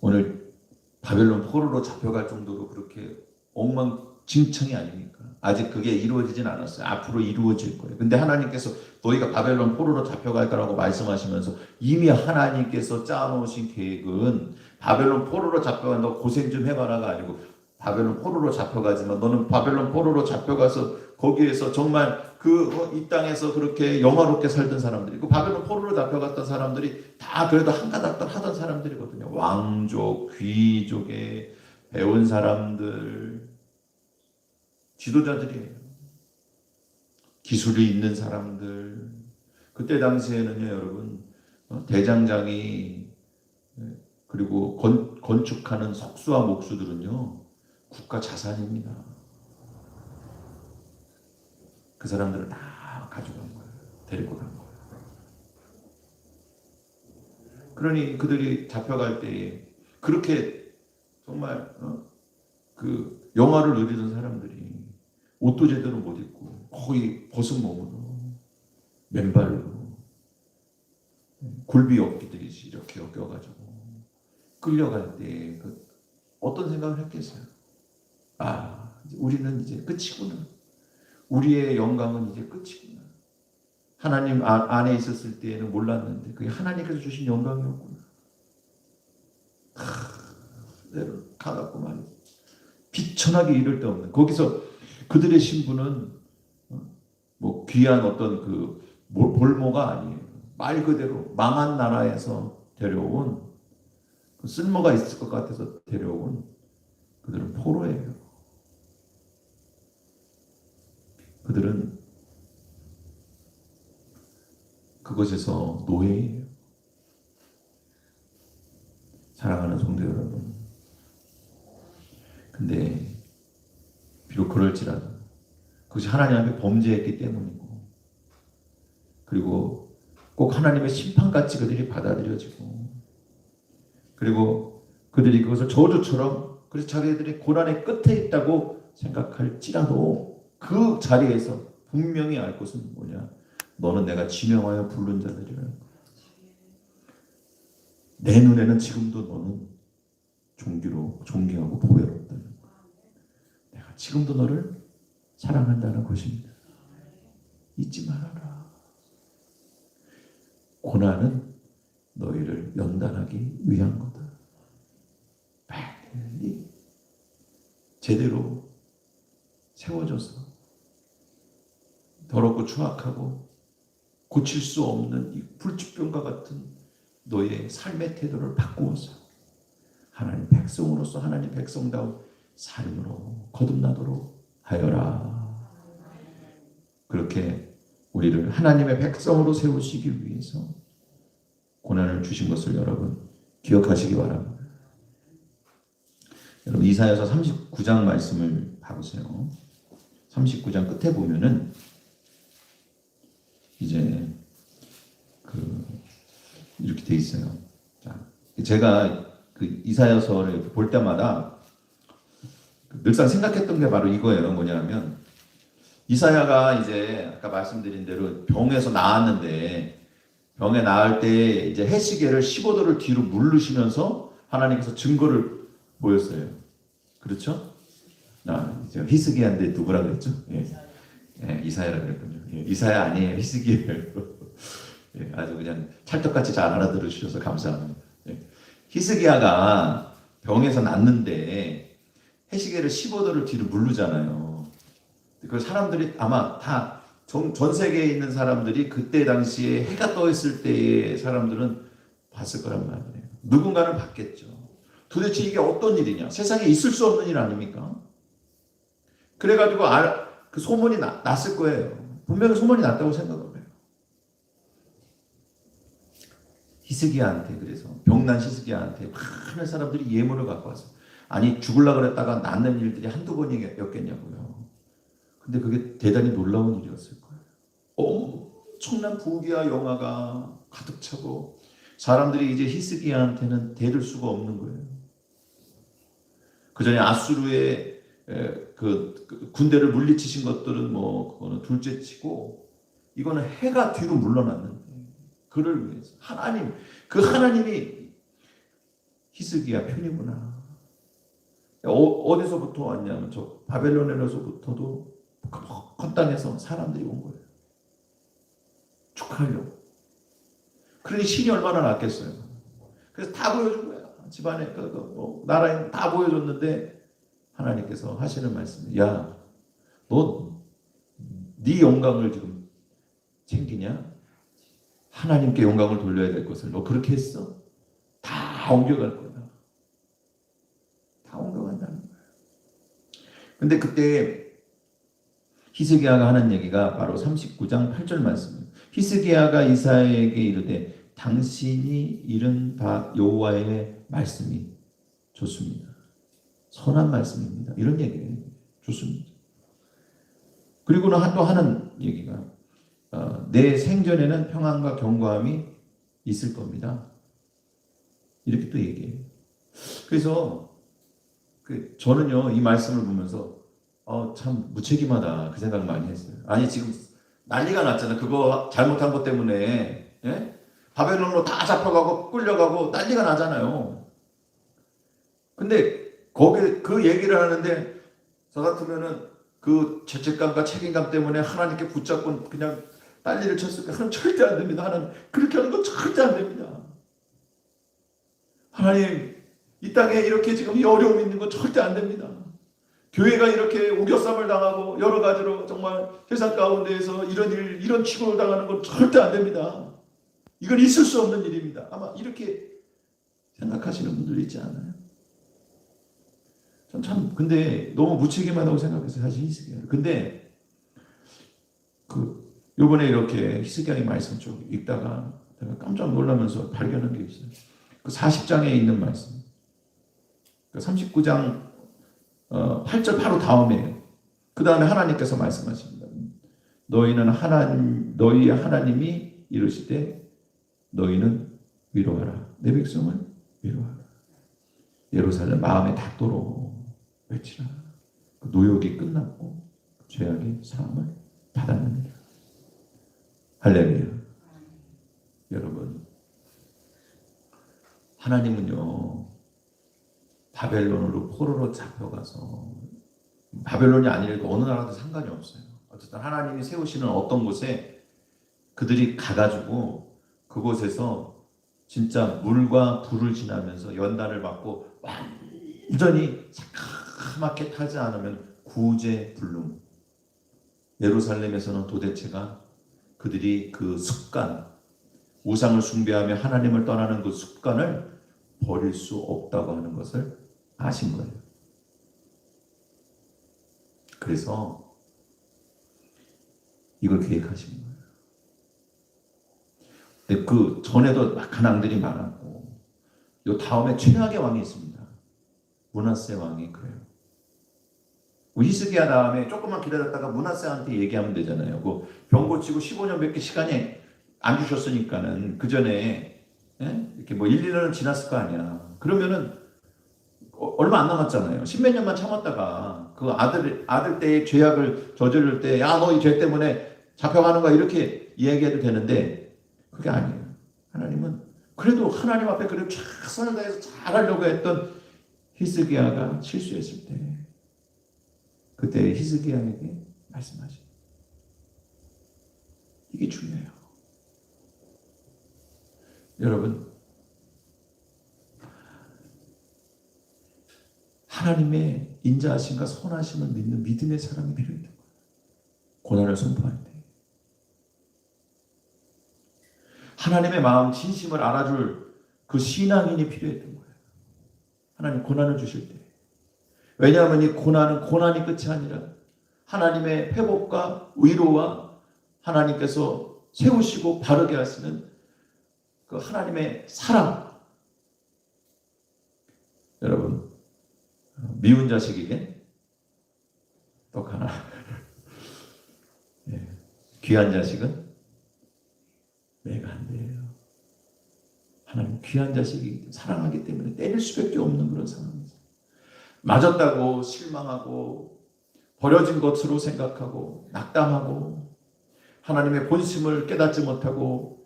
오늘 바벨론 포로로 잡혀갈 정도로 그렇게 엉망진창이 아닙니까? 아직 그게 이루어지진 않았어요. 앞으로 이루어질 거예요. 근데 하나님께서 너희가 바벨론 포로로 잡혀갈 거라고 말씀하시면서 이미 하나님께서 짜놓으신 계획은 바벨론 포로로 잡혀가 너 고생 좀 해봐라가 아니고 바벨론 포로로 잡혀가지만 너는 바벨론 포로로 잡혀가서 거기에서 정말 이 땅에서 그렇게 영화롭게 살던 사람들이 그 바벨론 포로로 잡혀갔던 사람들이 다 그래도 한가닥 하던 사람들이거든요. 왕족, 귀족에 배운 사람들, 지도자들이에요. 기술이 있는 사람들. 그때 당시에는요, 여러분, 대장장이 그리고 건축하는 석수와 목수들은요, 국가 자산입니다. 그 사람들을 다 가져간 거예요. 데리고 간 거예요. 그러니 그들이 잡혀갈 때에 그렇게 정말 그 영화를 누리던 사람들이 옷도 제대로 못 입고 거의 벗은 몸으로 맨발로 굴비 엮기듯이 이렇게 엮여가지고 끌려갈 때 어떤 생각을 했겠어요? 우리는 이제 끝이구나. 우리의 영광은 이제 끝이구나. 하나님 안에 있었을 때에는 몰랐는데 그게 하나님께서 주신 영광이었구나. 내를 가갖고 말이지. 비천하게 이를 데 없는 거기서 그들의 신분은 뭐 귀한 어떤 그 볼모가 아니에요. 말 그대로 망한 나라에서 데려온 쓸모가 있을 것 같아서 데려온 그들은 포로예요. 그들은 그것에서 노예예요. 사랑하는 성도 여러분, 근데 비록 그럴지라도 그것이 하나님 앞에 범죄했기 때문이고, 그리고 꼭 하나님의 심판같이 그들이 받아들여지고, 그리고 그들이 그것을 저주처럼, 그래서 자기들이 고난의 끝에 있다고 생각할지라도 그 자리에서 분명히 알 것은 뭐냐? 너는 내가 지명하여 부른 자들이라는 거야. 내 눈에는 지금도 너는 존귀하고 보배롭다는 거야. 내가 지금도 너를 사랑한다는 것입니다. 잊지 말아라. 고난은 너희를 연단하기 위한 거다. 빨리 제대로 세워져서 더럽고 추악하고 고칠 수 없는 이 불치병과 같은 너의 삶의 태도를 바꾸어서 하나님 백성으로서 하나님 백성다운 삶으로 거듭나도록 하여라. 그렇게 우리를 하나님의 백성으로 세우시기 위해서 고난을 주신 것을 여러분 기억하시기 바랍니다. 여러분 이사야서 39장 말씀을 봐보세요. 39장 끝에 보면은 이제 이렇게 돼 있어요. 자, 제가 그 이사야서를 볼 때마다 늘상 생각했던 게 바로 이거예요. 뭐냐면 이사야가 이제 아까 말씀드린 대로 병에서 나았는데, 병에 나을 때 이제 해시계를 15도를 뒤로 물르시면서 하나님께서 증거를 보였어요. 그렇죠? 이제 히스기야인데 누구라 그랬죠? 예, 이사야라 그랬군요. 예, 이사야 아니에요. 히스기야예요. 예, 아주 그냥 찰떡같이 잘 알아들으셔서 감사합니다. 예. 히스기야가 병에서 낫는데 해시계를 15도를 뒤로 물르잖아요. 그 사람들이 아마 다 전 세계에 있는 사람들이 그때 당시에 해가 떠 있을 때의 사람들은 봤을 거란 말이에요. 누군가는 봤겠죠. 도대체 이게 어떤 일이냐? 세상에 있을 수 없는 일 아닙니까? 그래가지고 그 소문이 났을 거예요. 분명히 소문이 났다고 생각을 해요. 히스기야한테, 그래서 병난 히스기야한테 많은 사람들이 예물을 갖고 와서, 아니 죽으려고 그랬다가 낫는 일들이 한두 번이었겠냐고요. 근데 그게 대단히 놀라운 일이었을 거예요. 엄청난 부귀와 영화가 가득 차고 사람들이 이제 히스기야한테는 대들 수가 없는 거예요. 그 전에 아수르의 그 군대를 물리치신 것들은 뭐 그거는 둘째치고, 이거는 해가 뒤로 물러났는데 그를 위해서 그 하나님이 히스기야 편이구나. 어디서부터 왔냐면 저 바벨론에서부터도 그 땅에서 사람들이 온 거예요. 축하하려고. 그러니 신이 얼마나 낫겠어요. 그래서 다 보여준 거야. 집안에 나라에 다 보여줬는데 하나님께서 하시는 말씀이, 야, 너 네 영광을 지금 챙기냐? 하나님께 영광을 돌려야 될 것을 너 그렇게 했어? 다 옮겨갈 거다. 다 옮겨간다는 거야. 근데 그때 히스기야가 하는 얘기가 바로 39장 8절 말씀이에요. 히스기야가 이사야에게 이르되 당신이 잃은 바 여호와의 말씀이 좋습니다. 선한 말씀입니다. 이런 얘기예요. 좋습니다. 그리고 또 하는 얘기가 내 생전에는 평안과 견고함이 있을 겁니다. 이렇게 또 얘기해요. 그래서 저는요 이 말씀을 보면서 참 무책임하다 그 생각 많이 했어요. 아니 지금 난리가 났잖아. 그거 잘못한 것 때문에, 예? 바벨론으로 다 잡혀가고 끌려가고 난리가 나잖아요. 근데 거기 그 얘기를 하는데 저 같으면은 그 죄책감과 책임감 때문에 하나님께 붙잡고 그냥 난리를 쳤을 까 하나님 절대 안 됩니다. 하나님 그렇게 하는 건 절대 안 됩니다. 하나님 이 땅에 이렇게 지금 이 어려움이 있는 건 절대 안 됩니다. 교회가 이렇게 우겨쌈을 당하고 여러 가지로 정말 세상 가운데에서 이런 취급을 당하는 건 절대 안 됩니다. 이건 있을 수 없는 일입니다. 아마 이렇게 생각하시는 분들 있지 않아요? 전 참 근데 너무 무책임하다고 생각해서 사실 히스기야. 근데 요번에 이렇게 히스기야의 말씀 쭉 읽다가 내가 깜짝 놀라면서 발견한 게 있어요. 그 40장에 있는 말씀. 그 39장 8절 바로 다음에 그 다음에 하나님께서 말씀하십니다. 너희의 하나님이 이르시되 너희는 위로하라. 내 백성을 위로하라. 예루살렘 마음에 닿도록 외치라. 그 노역이 끝났고 죄악의 사함을 받았느니라. 할렐루야. 여러분, 하나님은요 바벨론으로 포로로 잡혀가서, 바벨론이 아니라도 어느 나라도 상관이 없어요. 어쨌든 하나님이 세우시는 어떤 곳에 그들이 가가지고 그곳에서 진짜 물과 불을 지나면서 연단을 받고 완전히 새카맣게 타지 않으면 구제불능. 예루살렘에서는 도대체가 그들이 그 습관, 우상을 숭배하며 하나님을 떠나는 그 습관을 버릴 수 없다고 하는 것을 아신 거예요. 그래서 이걸 계획하신 거예요. 근데 그 전에도 악한 왕들이 많았고, 요 다음에 최악의 왕이 있습니다. 므낫세 왕이 그래요. 히스기야 다음에 조금만 기다렸다가 므낫세한테 얘기하면 되잖아요. 그 병 고치고 15년밖에 시간이 안 주셨으니까는 그 전에 이렇게 뭐 1, 2년은 지났을 거 아니야. 그러면은 얼마 안 남았잖아요. 10몇 년만 참았다가 그 아들 때의 죄악을 저지를 때, 야, 너 이 죄 때문에 잡혀가는 거야, 이렇게 이야기해도 되는데 그게 아니에요. 하나님은 그래도 하나님 앞에 그래도 최선을 다해서 잘하려고 했던 히스기야가 실수했을 때 그때 히스기야에게 말씀하시죠. 이게 중요해요. 여러분, 하나님의 인자하심과 선하심을 믿는 믿음의 사람이 필요했던 거예요. 고난을 선포할 때 하나님의 마음 진심을 알아줄 그 신앙인이 필요했던 거예요. 하나님 고난을 주실 때. 왜냐하면 이 고난은 고난이 끝이 아니라 하나님의 회복과 위로와 하나님께서 세우시고 바르게 하시는 그 하나님의 사랑. 여러분, 미운 자식에게 떡 하나, 귀한 자식은 매가 한 대예요. 하나님 귀한 자식이 사랑하기 때문에 때릴 수밖에 없는 그런 상황이죠. 맞았다고 실망하고 버려진 것으로 생각하고 낙담하고 하나님의 본심을 깨닫지 못하고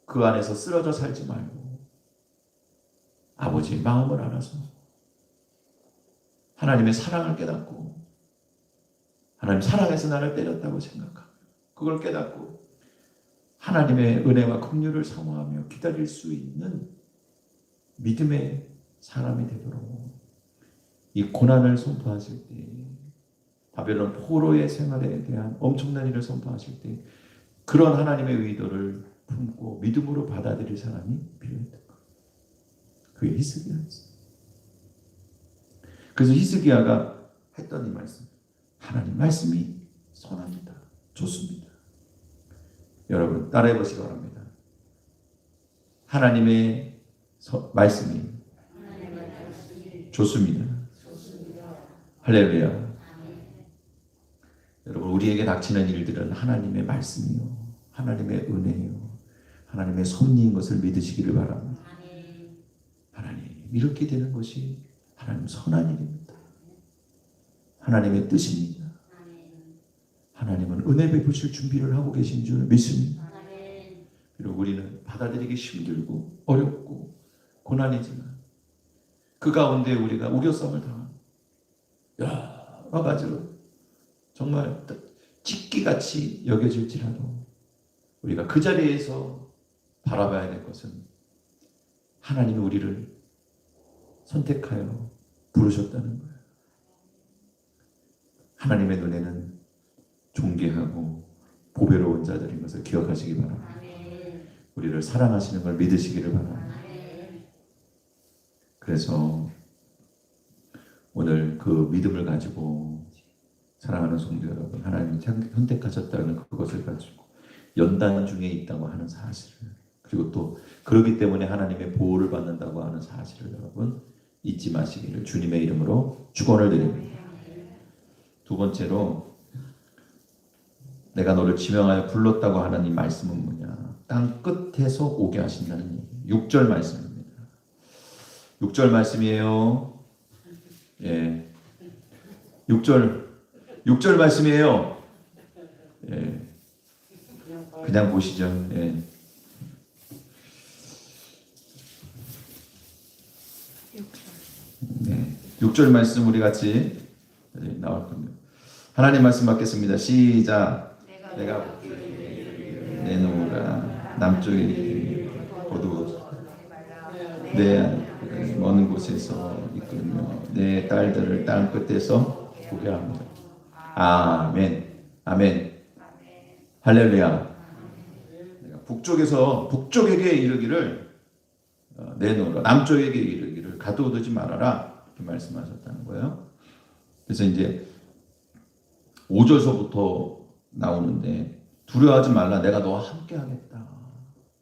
그 안에서 쓰러져 살지 말고 아버지의 마음을 알아서 하나님의 사랑을 깨닫고 하나님 사랑해서 나를 때렸다고 생각하고 그걸 깨닫고 하나님의 은혜와 긍휼을 사모하며 기다릴 수 있는 믿음의 사람이 되도록 이 고난을 선포하실 때, 바벨론 포로의 생활에 대한 엄청난 일을 선포하실 때 그런 하나님의 의도를 품고 믿음으로 받아들일 사람이 필요했던 거예요. 그게 히스기야였어요. 그래서 히스기야가 했던 이 말씀, 하나님 말씀이 선합니다. 좋습니다. 여러분 따라해 보시기 바랍니다. 하나님의 말씀이 좋습니다. 할렐루야. 여러분 우리에게 닥치는 일들은 하나님의 말씀이요, 하나님의 은혜요, 하나님의 섭리인 것을 믿으시기를 바랍니다. 하나님 이렇게 되는 것이 하나님 선한 일입니다. 하나님의 뜻입니다. 하나님은 은혜 베푸실 준비를 하고 계신 줄 믿습니다. 비록 우리는 받아들이기 힘들고 어렵고 고난이지만 그 가운데 우리가 우겨쌈을 당합니다. 여러 가지로 정말 찍기같이 여겨질지라도 우리가 그 자리에서 바라봐야 될 것은 하나님이 우리를 선택하여 부르셨다는 거예요. 하나님의 눈에는 존귀하고 보배로운 자들인 것을 기억하시기 바랍니다. 우리를 사랑하시는 걸 믿으시기를 바랍니다. 그래서 오늘 그 믿음을 가지고 사랑하는 성도 여러분, 하나님이 선택하셨다는 그것을 가지고 연단 중에 있다고 하는 사실을, 그리고 또 그러기 때문에 하나님의 보호를 받는다고 하는 사실을 여러분 잊지 마시기를 주님의 이름으로 축원을 드립니다. 두 번째로, 내가 너를 지명하여 불렀다고 하는 이 말씀은 뭐냐? 땅 끝에서 오게 하신다는 얘기. 6절 말씀입니다. 6절 말씀이에요. 예. 6절 말씀이에요. 예. 그냥 보시죠. 예. 네. 6절 말씀 우리 같이 나올 겁니다. 하나님 말씀 받겠습니다. 시작. 내가 내놓으라. 남쪽에 거두 내 먼 곳에서 이끌며 내 딸들을 땅 끝에서 보게 합니다. 아멘. 아멘. 할렐루야. 북쪽에게 이르기를 내놓으라. 남쪽에게 이르기를 가두어두지 말아라. 이렇게 말씀하셨다는 거예요. 그래서 이제 5절서부터 나오는데, 두려워하지 말라. 내가 너와 함께 하겠다.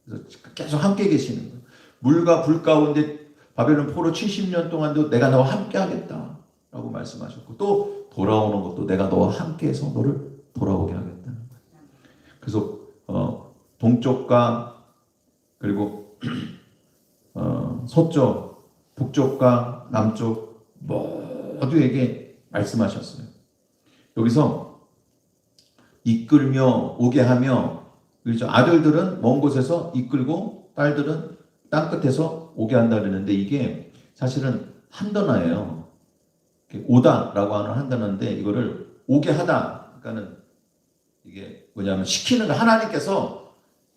그래서 계속 함께 계시는 거예요. 물과 불 가운데 바벨론 포로 70년 동안도 내가 너와 함께 하겠다 라고 말씀하셨고, 또 돌아오는 것도 내가 너와 함께 해서 너를 돌아오게 하겠다는 거예요. 그래서 동쪽과 그리고 서쪽, 북쪽과 남쪽 모두에게 말씀하셨어요. 여기서 이끌며 오게 하며, 그렇죠? 아들들은 먼 곳에서 이끌고 딸들은 땅 끝에서 오게 한다 그러는데, 이게 사실은 한 단어예요. 오다라고 하는 한 단어인데, 이거를 오게 하다, 그러니까는 이게 뭐냐면 시키는 거, 하나님께서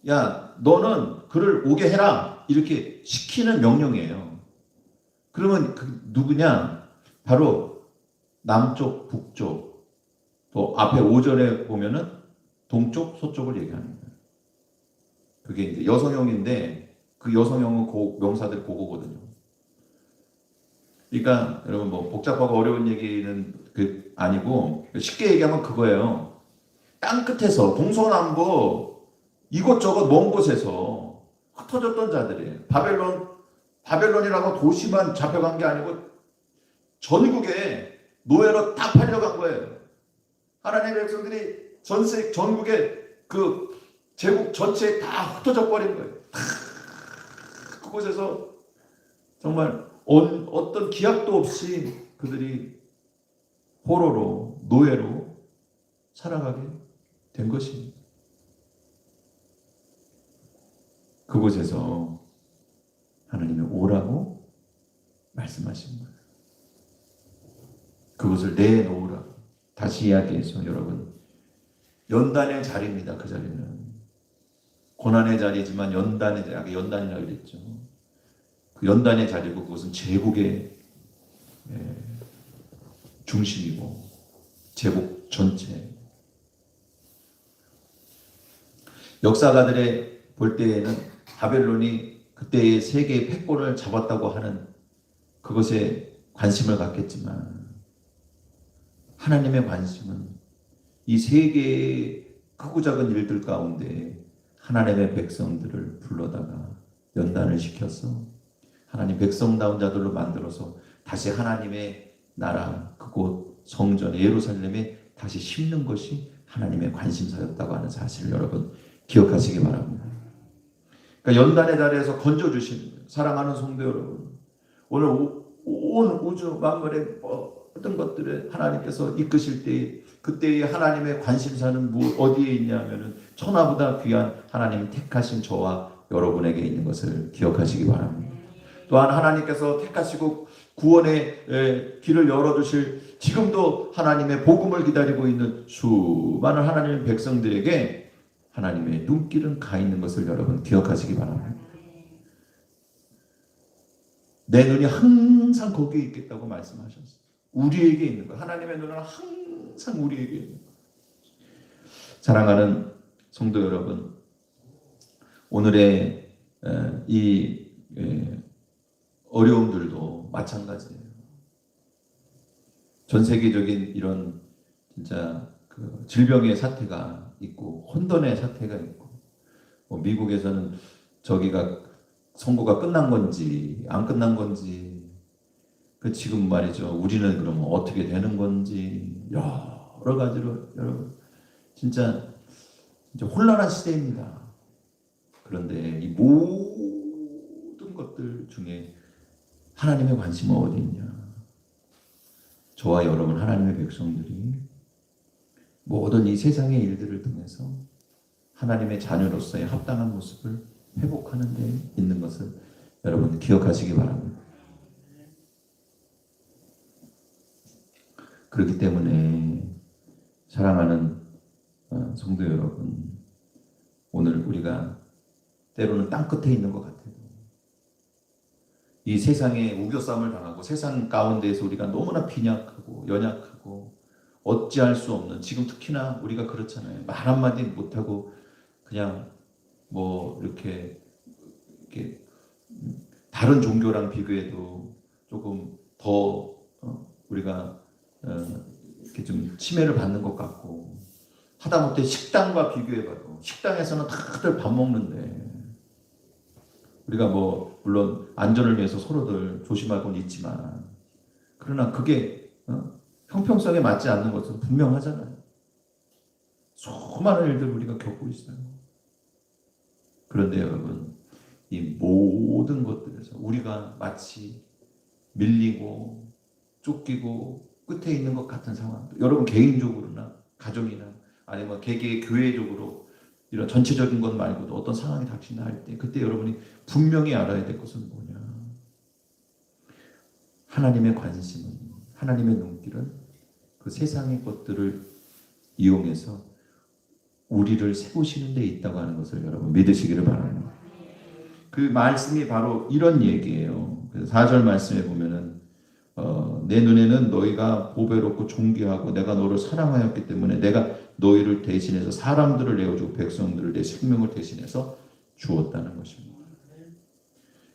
야 너는 그를 오게 해라 이렇게 시키는 명령이에요. 그러면 그 누구냐? 바로 남쪽, 북쪽, 또 앞에 5절에 보면은 동쪽, 서쪽을 얘기하는 거예요. 그게 이제 여성형인데, 그 여성형은 명사들 그거거든요. 그러니까 여러분 뭐 복잡하고 어려운 얘기는 그 아니고, 쉽게 얘기하면 그거예요. 땅 끝에서 동서남북 이곳저곳 먼 곳에서 흩어졌던 자들이에요. 바벨론이라고 도시만 잡혀간 게 아니고 전국에 노예로 다 팔려간 거예요. 하나님의 백성들이 전국에 그 제국 전체에 다 흩어져 버린 거예요. 그곳에서 정말 어떤 기약도 없이 그들이 포로로, 노예로 살아가게 된 것입니다. 그곳에서 하나님이 오라고 말씀하신 거예요. 그것을 내놓으라. 다시 이야기해서 여러분, 연단의 자리입니다. 그 자리는 고난의 자리지만 연단의 자리, 연단이라고 그랬죠. 그 연단의 자리고, 그것은 제국의 중심이고 제국 전체. 역사가들의 볼 때에는 바벨론이 그때의 세계의 패권을 잡았다고 하는 그것에 관심을 갖겠지만, 하나님의 관심은 이 세계의 크고 작은 일들 가운데 하나님의 백성들을 불러다가 연단을 시켜서 하나님 백성다운 자들로 만들어서 다시 하나님의 나라, 그곳 성전 예루살렘에 다시 심는 것이 하나님의 관심사였다고 하는 사실을 여러분 기억하시기 바랍니다. 그러니까 연단의 자리에서 건져주시는 거예요. 사랑하는 성도 여러분, 오늘 온 우주 만물의 모든 것들을 하나님께서 이끄실 때, 그때의 하나님의 관심사는 어디에 있냐면은 천하보다 귀한 하나님이 택하신 저와 여러분에게 있는 것을 기억하시기 바랍니다. 또한 하나님께서 택하시고 구원의 길을 열어주실, 지금도 하나님의 복음을 기다리고 있는 수많은 하나님의 백성들에게 하나님의 눈길은 가 있는 것을 여러분 기억하시기 바랍니다. 내 눈이 항상 거기에 있겠다고 말씀하셨어요. 우리에게 있는 것. 하나님의 눈은 항상 우리에게 있는 것. 사랑하는 성도 여러분, 오늘의 이 어려움들도 마찬가지예요. 전 세계적인 이런 진짜 그 질병의 사태가 있고 혼돈의 사태가 있고 뭐 미국에서는 저기가 선거가 끝난 건지 안 끝난 건지 그 지금 말이죠. 우리는 그러면 어떻게 되는 건지 여러 가지로 여러분 진짜 혼란한 시대입니다. 그런데 이 모든 것들 중에 하나님의 관심은 어디 있냐? 저와 여러분 하나님의 백성들이 모든 이 세상의 일들을 통해서 하나님의 자녀로서의 합당한 모습을 회복하는 데 있는 것을 여러분 기억하시기 바랍니다. 그렇기 때문에 사랑하는 성도 여러분, 오늘 우리가 때로는 땅끝에 있는 것 같아요. 이 세상에 우겨싸움을 당하고 세상 가운데에서 우리가 너무나 빈약하고 연약하고 어찌할 수 없는, 지금 특히나 우리가 그렇잖아요. 말 한마디 못하고 그냥 뭐 이렇게 다른 종교랑 비교해도 조금 더 우리가 이렇게 좀 침해를 받는 것 같고, 하다못해 식당과 비교해봐도 식당에서는 다들 밥 먹는데 우리가 뭐 물론 안전을 위해서 서로들 조심하고는 있지만 그러나 그게 형평성에 맞지 않는 것은 분명하잖아요. 수많은 일들 우리가 겪고 있어요. 그런데 여러분, 이 모든 것들에서 우리가 마치 밀리고 쫓기고 끝에 있는 것 같은 상황, 여러분 개인적으로나 가정이나 아니면 개개의 교회적으로 이런 전체적인 것 말고도 어떤 상황이 닥친다 할 때 그때 여러분이 분명히 알아야 될 것은 뭐냐? 하나님의 관심은, 하나님의 눈길은 그 세상의 것들을 이용해서 우리를 세우시는 데 있다고 하는 것을 여러분 믿으시기를 바랍니다. 그 말씀이 바로 이런 얘기예요. 그래서 4절 말씀에 보면은 내 눈에는 너희가 보배롭고 존귀하고 내가 너를 사랑하였기 때문에 내가 너희를 대신해서 사람들을 내어주고 백성들을 내 생명을 대신해서 주었다는 것입니다.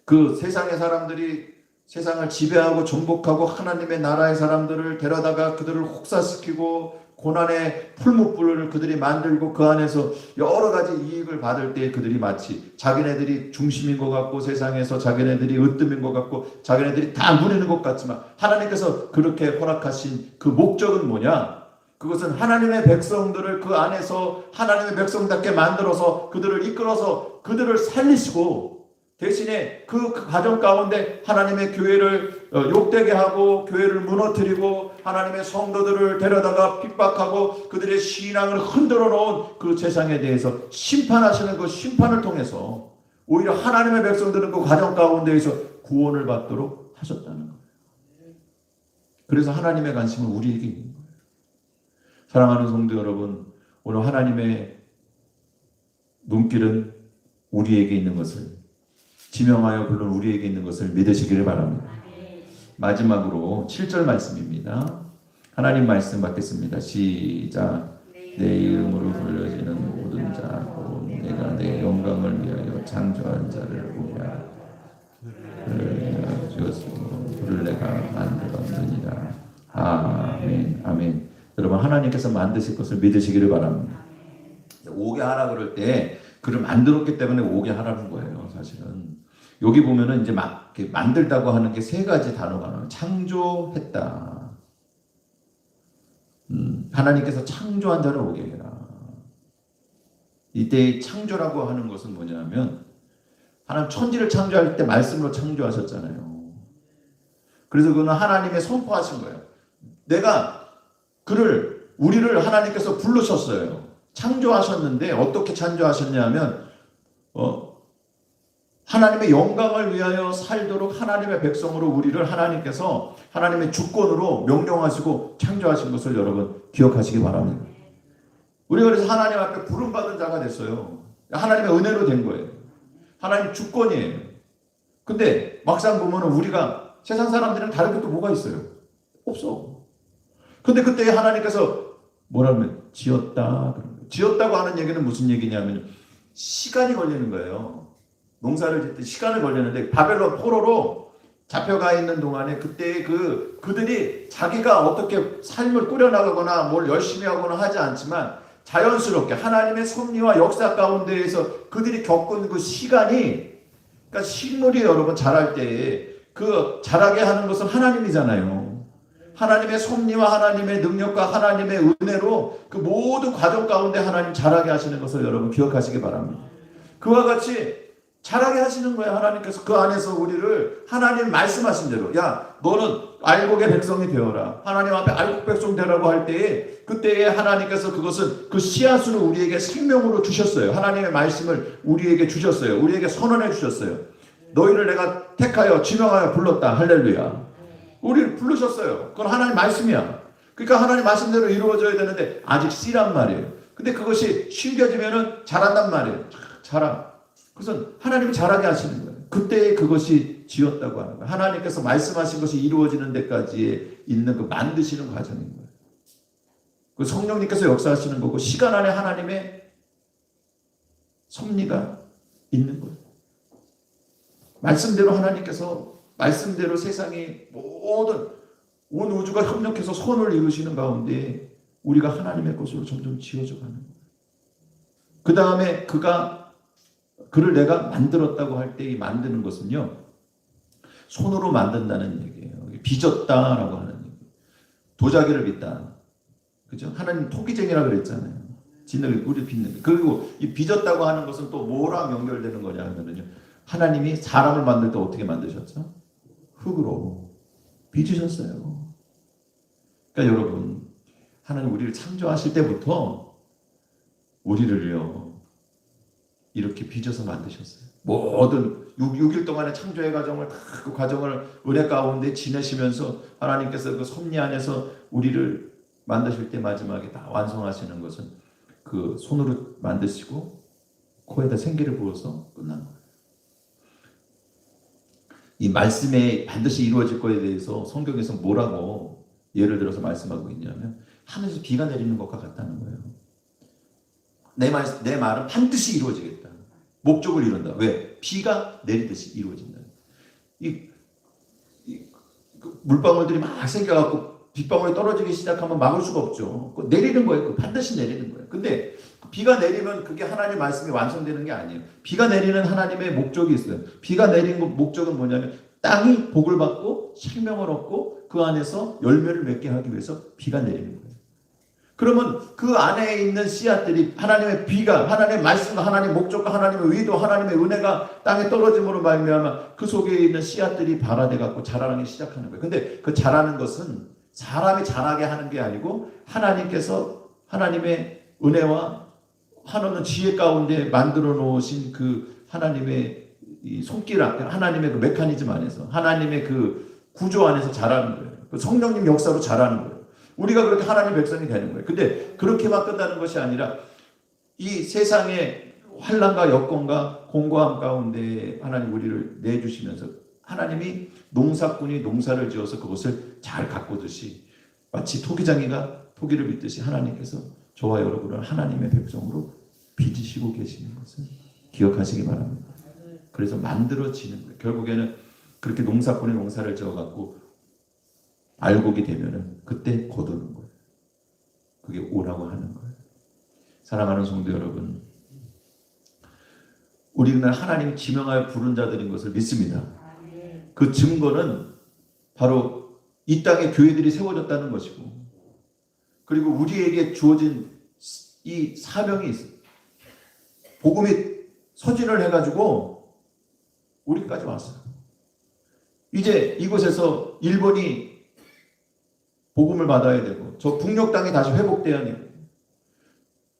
그 세상의 사람들이 세상을 지배하고 정복하고 하나님의 나라의 사람들을 데려다가 그들을 혹사시키고 고난의 풀무불을 그들이 만들고 그 안에서 여러 가지 이익을 받을 때 그들이 마치 자기네들이 중심인 것 같고 세상에서 자기네들이 으뜸인 것 같고 자기네들이 다 누리는 것 같지만 하나님께서 그렇게 허락하신 그 목적은 뭐냐? 그것은 하나님의 백성들을 그 안에서 하나님의 백성답게 만들어서 그들을 이끌어서 그들을 살리시고 대신에 그 과정 가운데 하나님의 교회를 욕되게 하고 교회를 무너뜨리고 하나님의 성도들을 데려다가 핍박하고 그들의 신앙을 흔들어 놓은 그 세상에 대해서 심판하시는 그 심판을 통해서 오히려 하나님의 백성들은 그 과정 가운데에서 구원을 받도록 하셨다는 거예요. 그래서 하나님의 관심은 우리에게 있는 거예요. 사랑하는 성도 여러분, 오늘 하나님의 눈길은 우리에게 있는 것을, 지명하여 부른 우리에게 있는 것을 믿으시기를 바랍니다. 마지막으로 7절 말씀입니다. 하나님 말씀 받겠습니다. 시작. 내 이름으로 불려지는 모든 자 곧 내가 내 영광을 위하여 창조한 자를 위하여 주었으므로 그를 내가 만들었느니라. 아멘. 아멘. 여러분, 하나님께서 만드실 것을 믿으시기를 바랍니다. 오게 하라 그럴 때 그를 만들었기 때문에 오게 하라는 거예요. 사실은 여기 보면은 이제 막 만들다고 하는 게 세 가지 단어가 나와요. 창조했다. 하나님께서 창조한 자를 오게 해라. 이때 창조라고 하는 것은 뭐냐면 하나님 천지를 창조할 때 말씀으로 창조하셨잖아요. 그래서 그거는 하나님의 선포하신 거예요. 내가 우리를 하나님께서 부르셨어요. 창조하셨는데 어떻게 창조하셨냐면 하나님의 영광을 위하여 살도록 하나님의 백성으로 우리를 하나님께서 하나님의 주권으로 명령하시고 창조하신 것을 여러분 기억하시기 바랍니다. 우리가 그래서 하나님 앞에 부름받은 자가 됐어요. 하나님의 은혜로 된 거예요. 하나님 주권이에요. 근데 막상 보면 우리가 세상 사람들은 다른 것도 뭐가 있어요? 없어. 근데 그때 하나님께서 뭐라면 지었다. 지었다고 하는 얘기는 무슨 얘기냐면 시간이 걸리는 거예요. 농사를 짓 때 시간을 걸리는데 바벨론 포로로 잡혀가 있는 동안에 그때 그들이 자기가 어떻게 삶을 꾸려나가거나 뭘 열심히 하거나 하지 않지만 자연스럽게 하나님의 섭리와 역사 가운데에서 그들이 겪은 그 시간이, 그러니까 식물이 여러분 자랄 때에 그 자라게 하는 것은 하나님이잖아요. 하나님의 섭리와 하나님의 능력과 하나님의 은혜로 그 모든 과정 가운데 하나님 자라게 하시는 것을 여러분 기억하시기 바랍니다. 그와 같이 자라게 하시는 거예요. 하나님께서 그 안에서 우리를 하나님 말씀하신 대로, 야 너는 알곡의 백성이 되어라, 하나님 앞에 알곡 백성 되라고 할 때에 그때에 하나님께서 그것은 그 씨앗으로 우리에게 생명으로 주셨어요. 하나님의 말씀을 우리에게 주셨어요. 우리에게 선언해 주셨어요. 너희를 내가 택하여 지명하여 불렀다. 할렐루야. 우리를 부르셨어요. 그건 하나님 말씀이야. 그러니까 하나님 말씀대로 이루어져야 되는데 아직 씨란 말이에요. 근데 그것이 심겨지면은 자란단 말이에요. 자라. 그것은 하나님이 자라게 하시는 거예요. 그때에 그것이 지었다고 하는 거예요. 하나님께서 말씀하신 것이 이루어지는 데까지 있는 그 만드시는 과정인 거예요. 그 성령님께서 역사하시는 거고 시간 안에 하나님의 섭리가 있는 거예요. 말씀대로 하나님께서 말씀대로 세상이 모든 온 우주가 협력해서 선을 이루시는 가운데 우리가 하나님의 것으로 점점 지어져 가는 거예요. 그 다음에 그를 내가 만들었다고 할 때 이 만드는 것은요, 손으로 만든다는 얘기예요. 빚었다라고 하는 얘기. 도자기를 빚다. 그죠? 하나님 토기쟁이라 그랬잖아요. 짓는 우리 빚는. 그리고 이 빚었다고 하는 것은 또 뭐랑 연결되는 거냐 하면요, 하나님이 사람을 만들 때 어떻게 만드셨죠? 흙으로 빚으셨어요. 그러니까 여러분, 하나님 우리를 창조하실 때부터 우리를요 이렇게 빚어서 만드셨어요. 모든 6일 동안의 창조의 과정을 다 그 과정을 은혜 가운데 지내시면서 하나님께서 그 섭리 안에서 우리를 만드실 때 마지막에 다 완성하시는 것은 그 손으로 만드시고 코에다 생기를 부어서 끝난 거예요. 이 말씀에 반드시 이루어질 것에 대해서 성경에서 뭐라고 예를 들어서 말씀하고 있냐면 하늘에서 비가 내리는 것과 같다는 거예요. 내 말은 반드시 이루어지겠다. 목적을 이룬다. 왜? 비가 내리듯이 이루어진다. 물방울들이 막 생겨갖고 빗방울이 떨어지기 시작하면 막을 수가 없죠. 내리는 거예요. 반드시 내리는 거예요. 근데 비가 내리면 그게 하나님의 말씀이 완성되는 게 아니에요. 비가 내리는 하나님의 목적이 있어요. 비가 내린 목적은 뭐냐면 땅이 복을 받고 생명을 얻고 그 안에서 열매를 맺게 하기 위해서 비가 내리는 거예요. 그러면 그 안에 있는 씨앗들이 하나님의 비가, 하나님의 말씀과 하나님의 목적과 하나님의 의도, 하나님의 은혜가 땅에 떨어짐으로 말미암아 그 속에 있는 씨앗들이 발화돼 갖고 자라나기 시작하는 거예요. 근데 그 자라는 것은 사람이 자라게 하는 게 아니고 하나님께서 하나님의 은혜와 하나님 지혜 가운데 만들어 놓으신 그 하나님의 이 손길, 하나님의 그 메커니즘 안에서, 하나님의 그 구조 안에서 자라는 거예요. 그 성령님 역사로 자라는 거예요. 우리가 그렇게 하나님 백성이 되는 거예요. 근데 그렇게만 끝나는 것이 아니라 이 세상의 환난과 여건과 공고함 가운데 하나님 우리를 내주시면서 하나님이 농사꾼이 농사를 지어서 그것을 잘 가꾸듯이 마치 토기장이가 토기를 빚듯이 하나님께서 저와 여러분을 하나님의 백성으로 빚으시고 계시는 것을 기억하시기 바랍니다. 그래서 만들어지는 거예요. 결국에는 그렇게 농사꾼이 농사를 지어갖고 알곡이 되면은 그때 거두는 거예요. 그게 오라고 하는 거예요. 사랑하는 성도 여러분, 우리는 하나님 지명하여 부른 자들인 것을 믿습니다. 그 증거는 바로 이 땅에 교회들이 세워졌다는 것이고, 그리고 우리에게 주어진 이 사명이 있어요. 복음이 서진을 해가지고 우리까지 왔어요. 이제 이곳에서 일본이 복음을 받아야 되고, 저 북녘 땅이 다시 회복돼야 되고,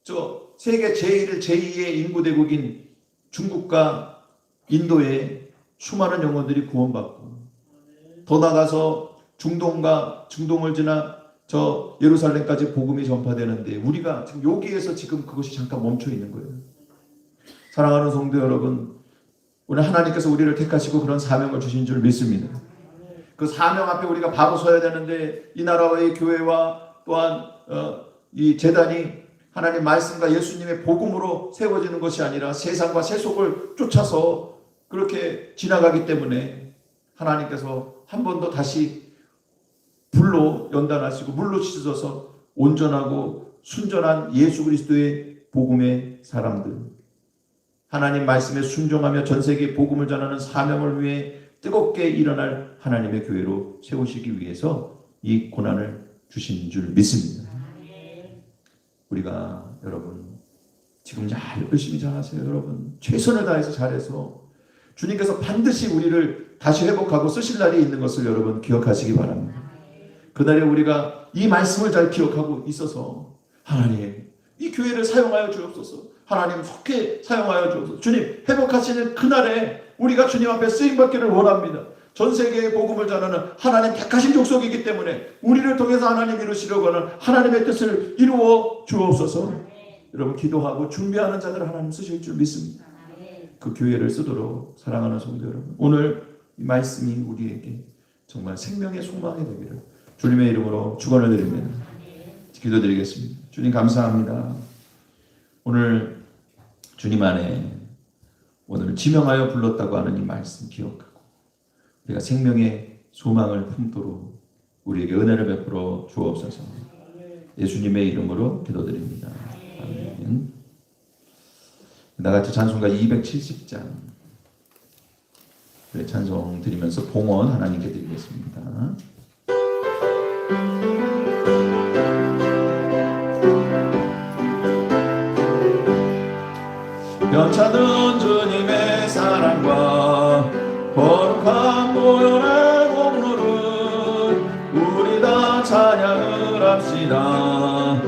저 세계 제1, 제2의 인구대국인 중국과 인도에 수많은 영혼들이 구원받고, 더 나가서 중동을 지나 저 예루살렘까지 복음이 전파되는데 우리가 지금 여기에서 지금 그것이 잠깐 멈춰 있는 거예요. 사랑하는 성도 여러분, 오늘 하나님께서 우리를 택하시고 그런 사명을 주신 줄 믿습니다. 그 사명 앞에 우리가 바로 서야 되는데 이 나라의 교회와 또한 이 재단이 하나님 말씀과 예수님의 복음으로 세워지는 것이 아니라 세상과 세속을 쫓아서 그렇게 지나가기 때문에 하나님께서 한 번 더 다시 불로 연단하시고 물로 씻어서 온전하고 순전한 예수 그리스도의 복음의 사람들, 하나님 말씀에 순종하며 전 세계에 복음을 전하는 사명을 위해 뜨겁게 일어날 하나님의 교회로 세우시기 위해서 이 고난을 주신 줄 믿습니다. 우리가 여러분 지금 열심히 잘하세요. 여러분 최선을 다해서 잘해서 주님께서 반드시 우리를 다시 회복하고 쓰실 날이 있는 것을 여러분 기억하시기 바랍니다. 그날에 우리가 이 말씀을 잘 기억하고 있어서 하나님 이 교회를 사용하여 주옵소서. 하나님 속해 사용하여 주옵소서. 주님 회복하시는 그날에 우리가 주님 앞에 쓰임받기를 원합니다. 전 세계에 복음을 전하는 하나님 택하신 족속이기 때문에 우리를 통해서 하나님 이루시려고 하는 하나님의 뜻을 이루어 주옵소서. 여러분 기도하고 준비하는 자들 하나님 쓰실 줄 믿습니다. 그 교회를 쓰도록 사랑하는 성도 여러분, 오늘 이 말씀이 우리에게 정말 생명의 소망이 되기를 주님의 이름으로 축원을 드립니다. 기도드리겠습니다. 주님 감사합니다. 오늘 주님 안에 오늘 지명하여 불렀다고 하는 이 말씀 기억하고 우리가 생명의 소망을 품도록 우리에게 은혜를 베풀어 주옵소서. 예수님의 이름으로 기도드립니다. 아멘. 나같이 찬송가 270장 찬송 드리면서 봉헌 하나님께 드리겠습니다. 변찮은 주님의 사랑과 거룩한 보혈의 공로를 우리 다 찬양을 합시다.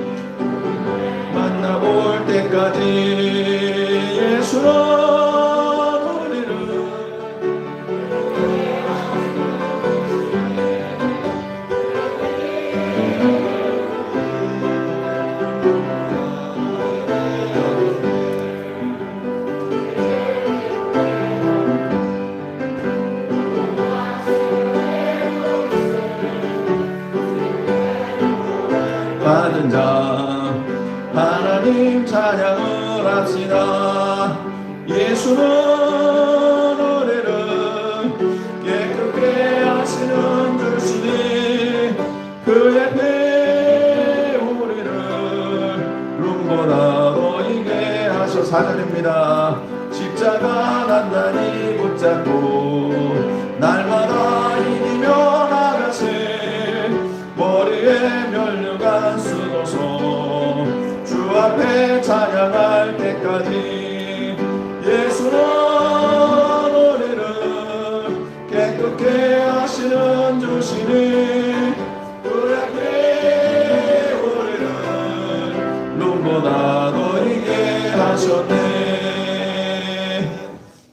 만나볼 때까지 예수는 받은 자 하나님 찬양을 합시다. 예수는 우리를 깨끗게 하시는 주시니 그의 배 우리를 눈보다 너희게 하셔. 4절입니다. 십자가 단단히 붙잡고 날마다 이기며 나가세. 머리에 면류관 쓰고서 주 앞에 찬양할 때까지 예수는 우리를 깨끗게 하시는 주시니 그 앞에 우리를 눈보다 너희게 하셨네.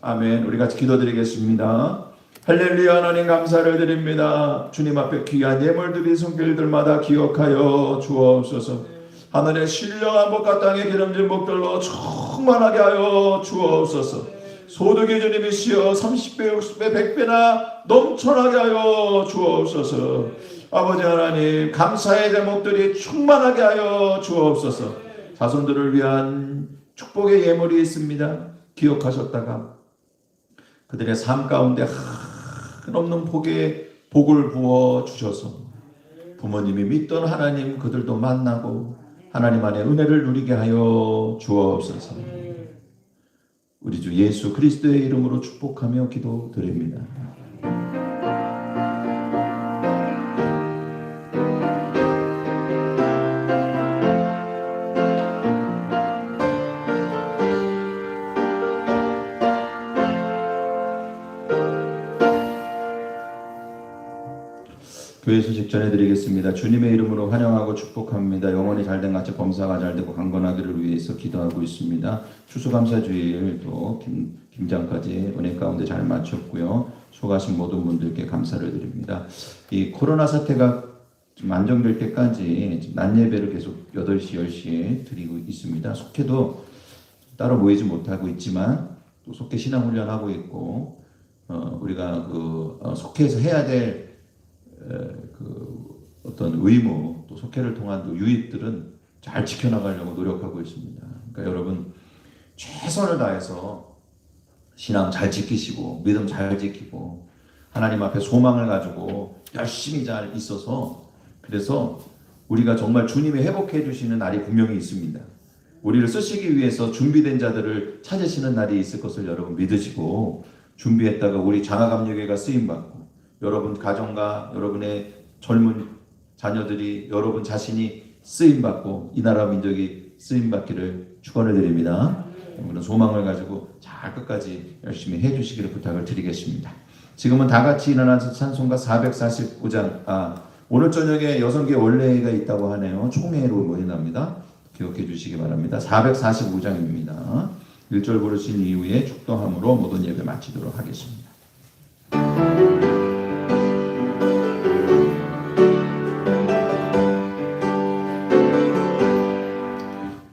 아멘. 우리 같이 기도드리겠습니다. 할렐루야. 하나님 감사를 드립니다. 주님 앞에 귀한 예물들이 손길들마다 기억하여 주옵소서. 하늘의 신령한 복과 땅의 기름진 복들로 충만하게 하여 주옵소서. 소득이 주님이시여 30배 60배 100배나 넘쳐나게 하여 주옵소서. 아버지 하나님 감사의 제목들이 충만하게 하여 주옵소서. 자손들을 위한 축복의 예물이 있습니다. 기억하셨다가 그들의 삶 가운데 한없는 복을 부어 주셔서 부모님이 믿던 하나님 그들도 만나고 하나님 안에 은혜를 누리게 하여 주옵소서. 우리 주 예수 그리스도의 이름으로 축복하며 기도드립니다. 교회 소식 전해드리겠습니다. 주님의 이름으로 환영하고 축복합니다. 영원히 잘된 같이 범사가 잘되고 강건하기를 위해서 기도하고 있습니다. 추수감사주일 또 김장까지 은혜 가운데 잘 마쳤고요. 수고하신 모든 분들께 감사를 드립니다. 이 코로나 사태가 좀 안정될 때까지 낮 예배를 계속 8시, 10시에 드리고 있습니다. 속회도 따로 모이지 못하고 있지만 또 속회 신앙훈련하고 있고 우리가 속회에서 해야 될 어떤 의무 또 속회를 통한 또 유익들은 잘 지켜나가려고 노력하고 있습니다. 그러니까 여러분 최선을 다해서 신앙 잘 지키시고 믿음 잘 지키고 하나님 앞에 소망을 가지고 열심히 잘 있어서 그래서 우리가 정말 주님이 회복해 주시는 날이 분명히 있습니다. 우리를 쓰시기 위해서 준비된 자들을 찾으시는 날이 있을 것을 여러분 믿으시고 준비했다가 우리 장하감리교회가 쓰임받고 여러분 가정과 여러분의 젊은 자녀들이 여러분 자신이 쓰임받고 이 나라 민족이 쓰임받기를 축원을 드립니다. 여러분은 소망을 가지고 잘 끝까지 열심히 해주시기를 부탁을 드리겠습니다. 지금은 다 같이 일어나서 찬송가 445장 오늘 저녁에 여성계 원래가 있다고 하네요. 총회로 모인답니다. 기억해 주시기 바랍니다. 445장입니다. 1절 부르신 이후에 축도함으로 모든 예배 마치도록 하겠습니다.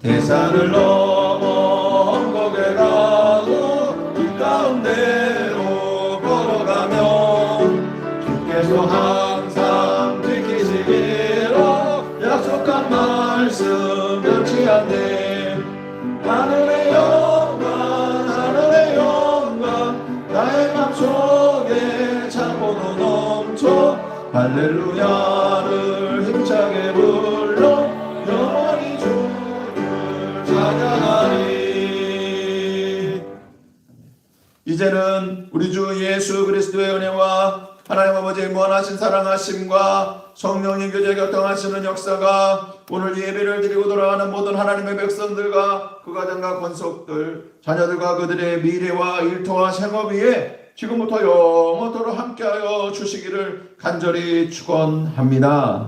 대산을 넘어 언곡에 가고 길 가운데로 걸어가면 주께서 항상 지키시기로 약속한 말씀 변치 않네. 하늘의 영광 나의 맘속에 참고도 넘쳐 할렐루야를 힘차게 불러 영원히 주를 찬양하리. 이제는 우리 주 예수 그리스도의 은혜와 하나님 아버지의 무한하신 사랑하심과 성령님 교제 교통하시는 역사가 오늘 예배를 드리고 돌아가는 모든 하나님의 백성들과 그 가정과 권속들 자녀들과 그들의 미래와 일터와 생업 위에 지금부터 영원토록 함께하여 주시기를 간절히 축원합니다.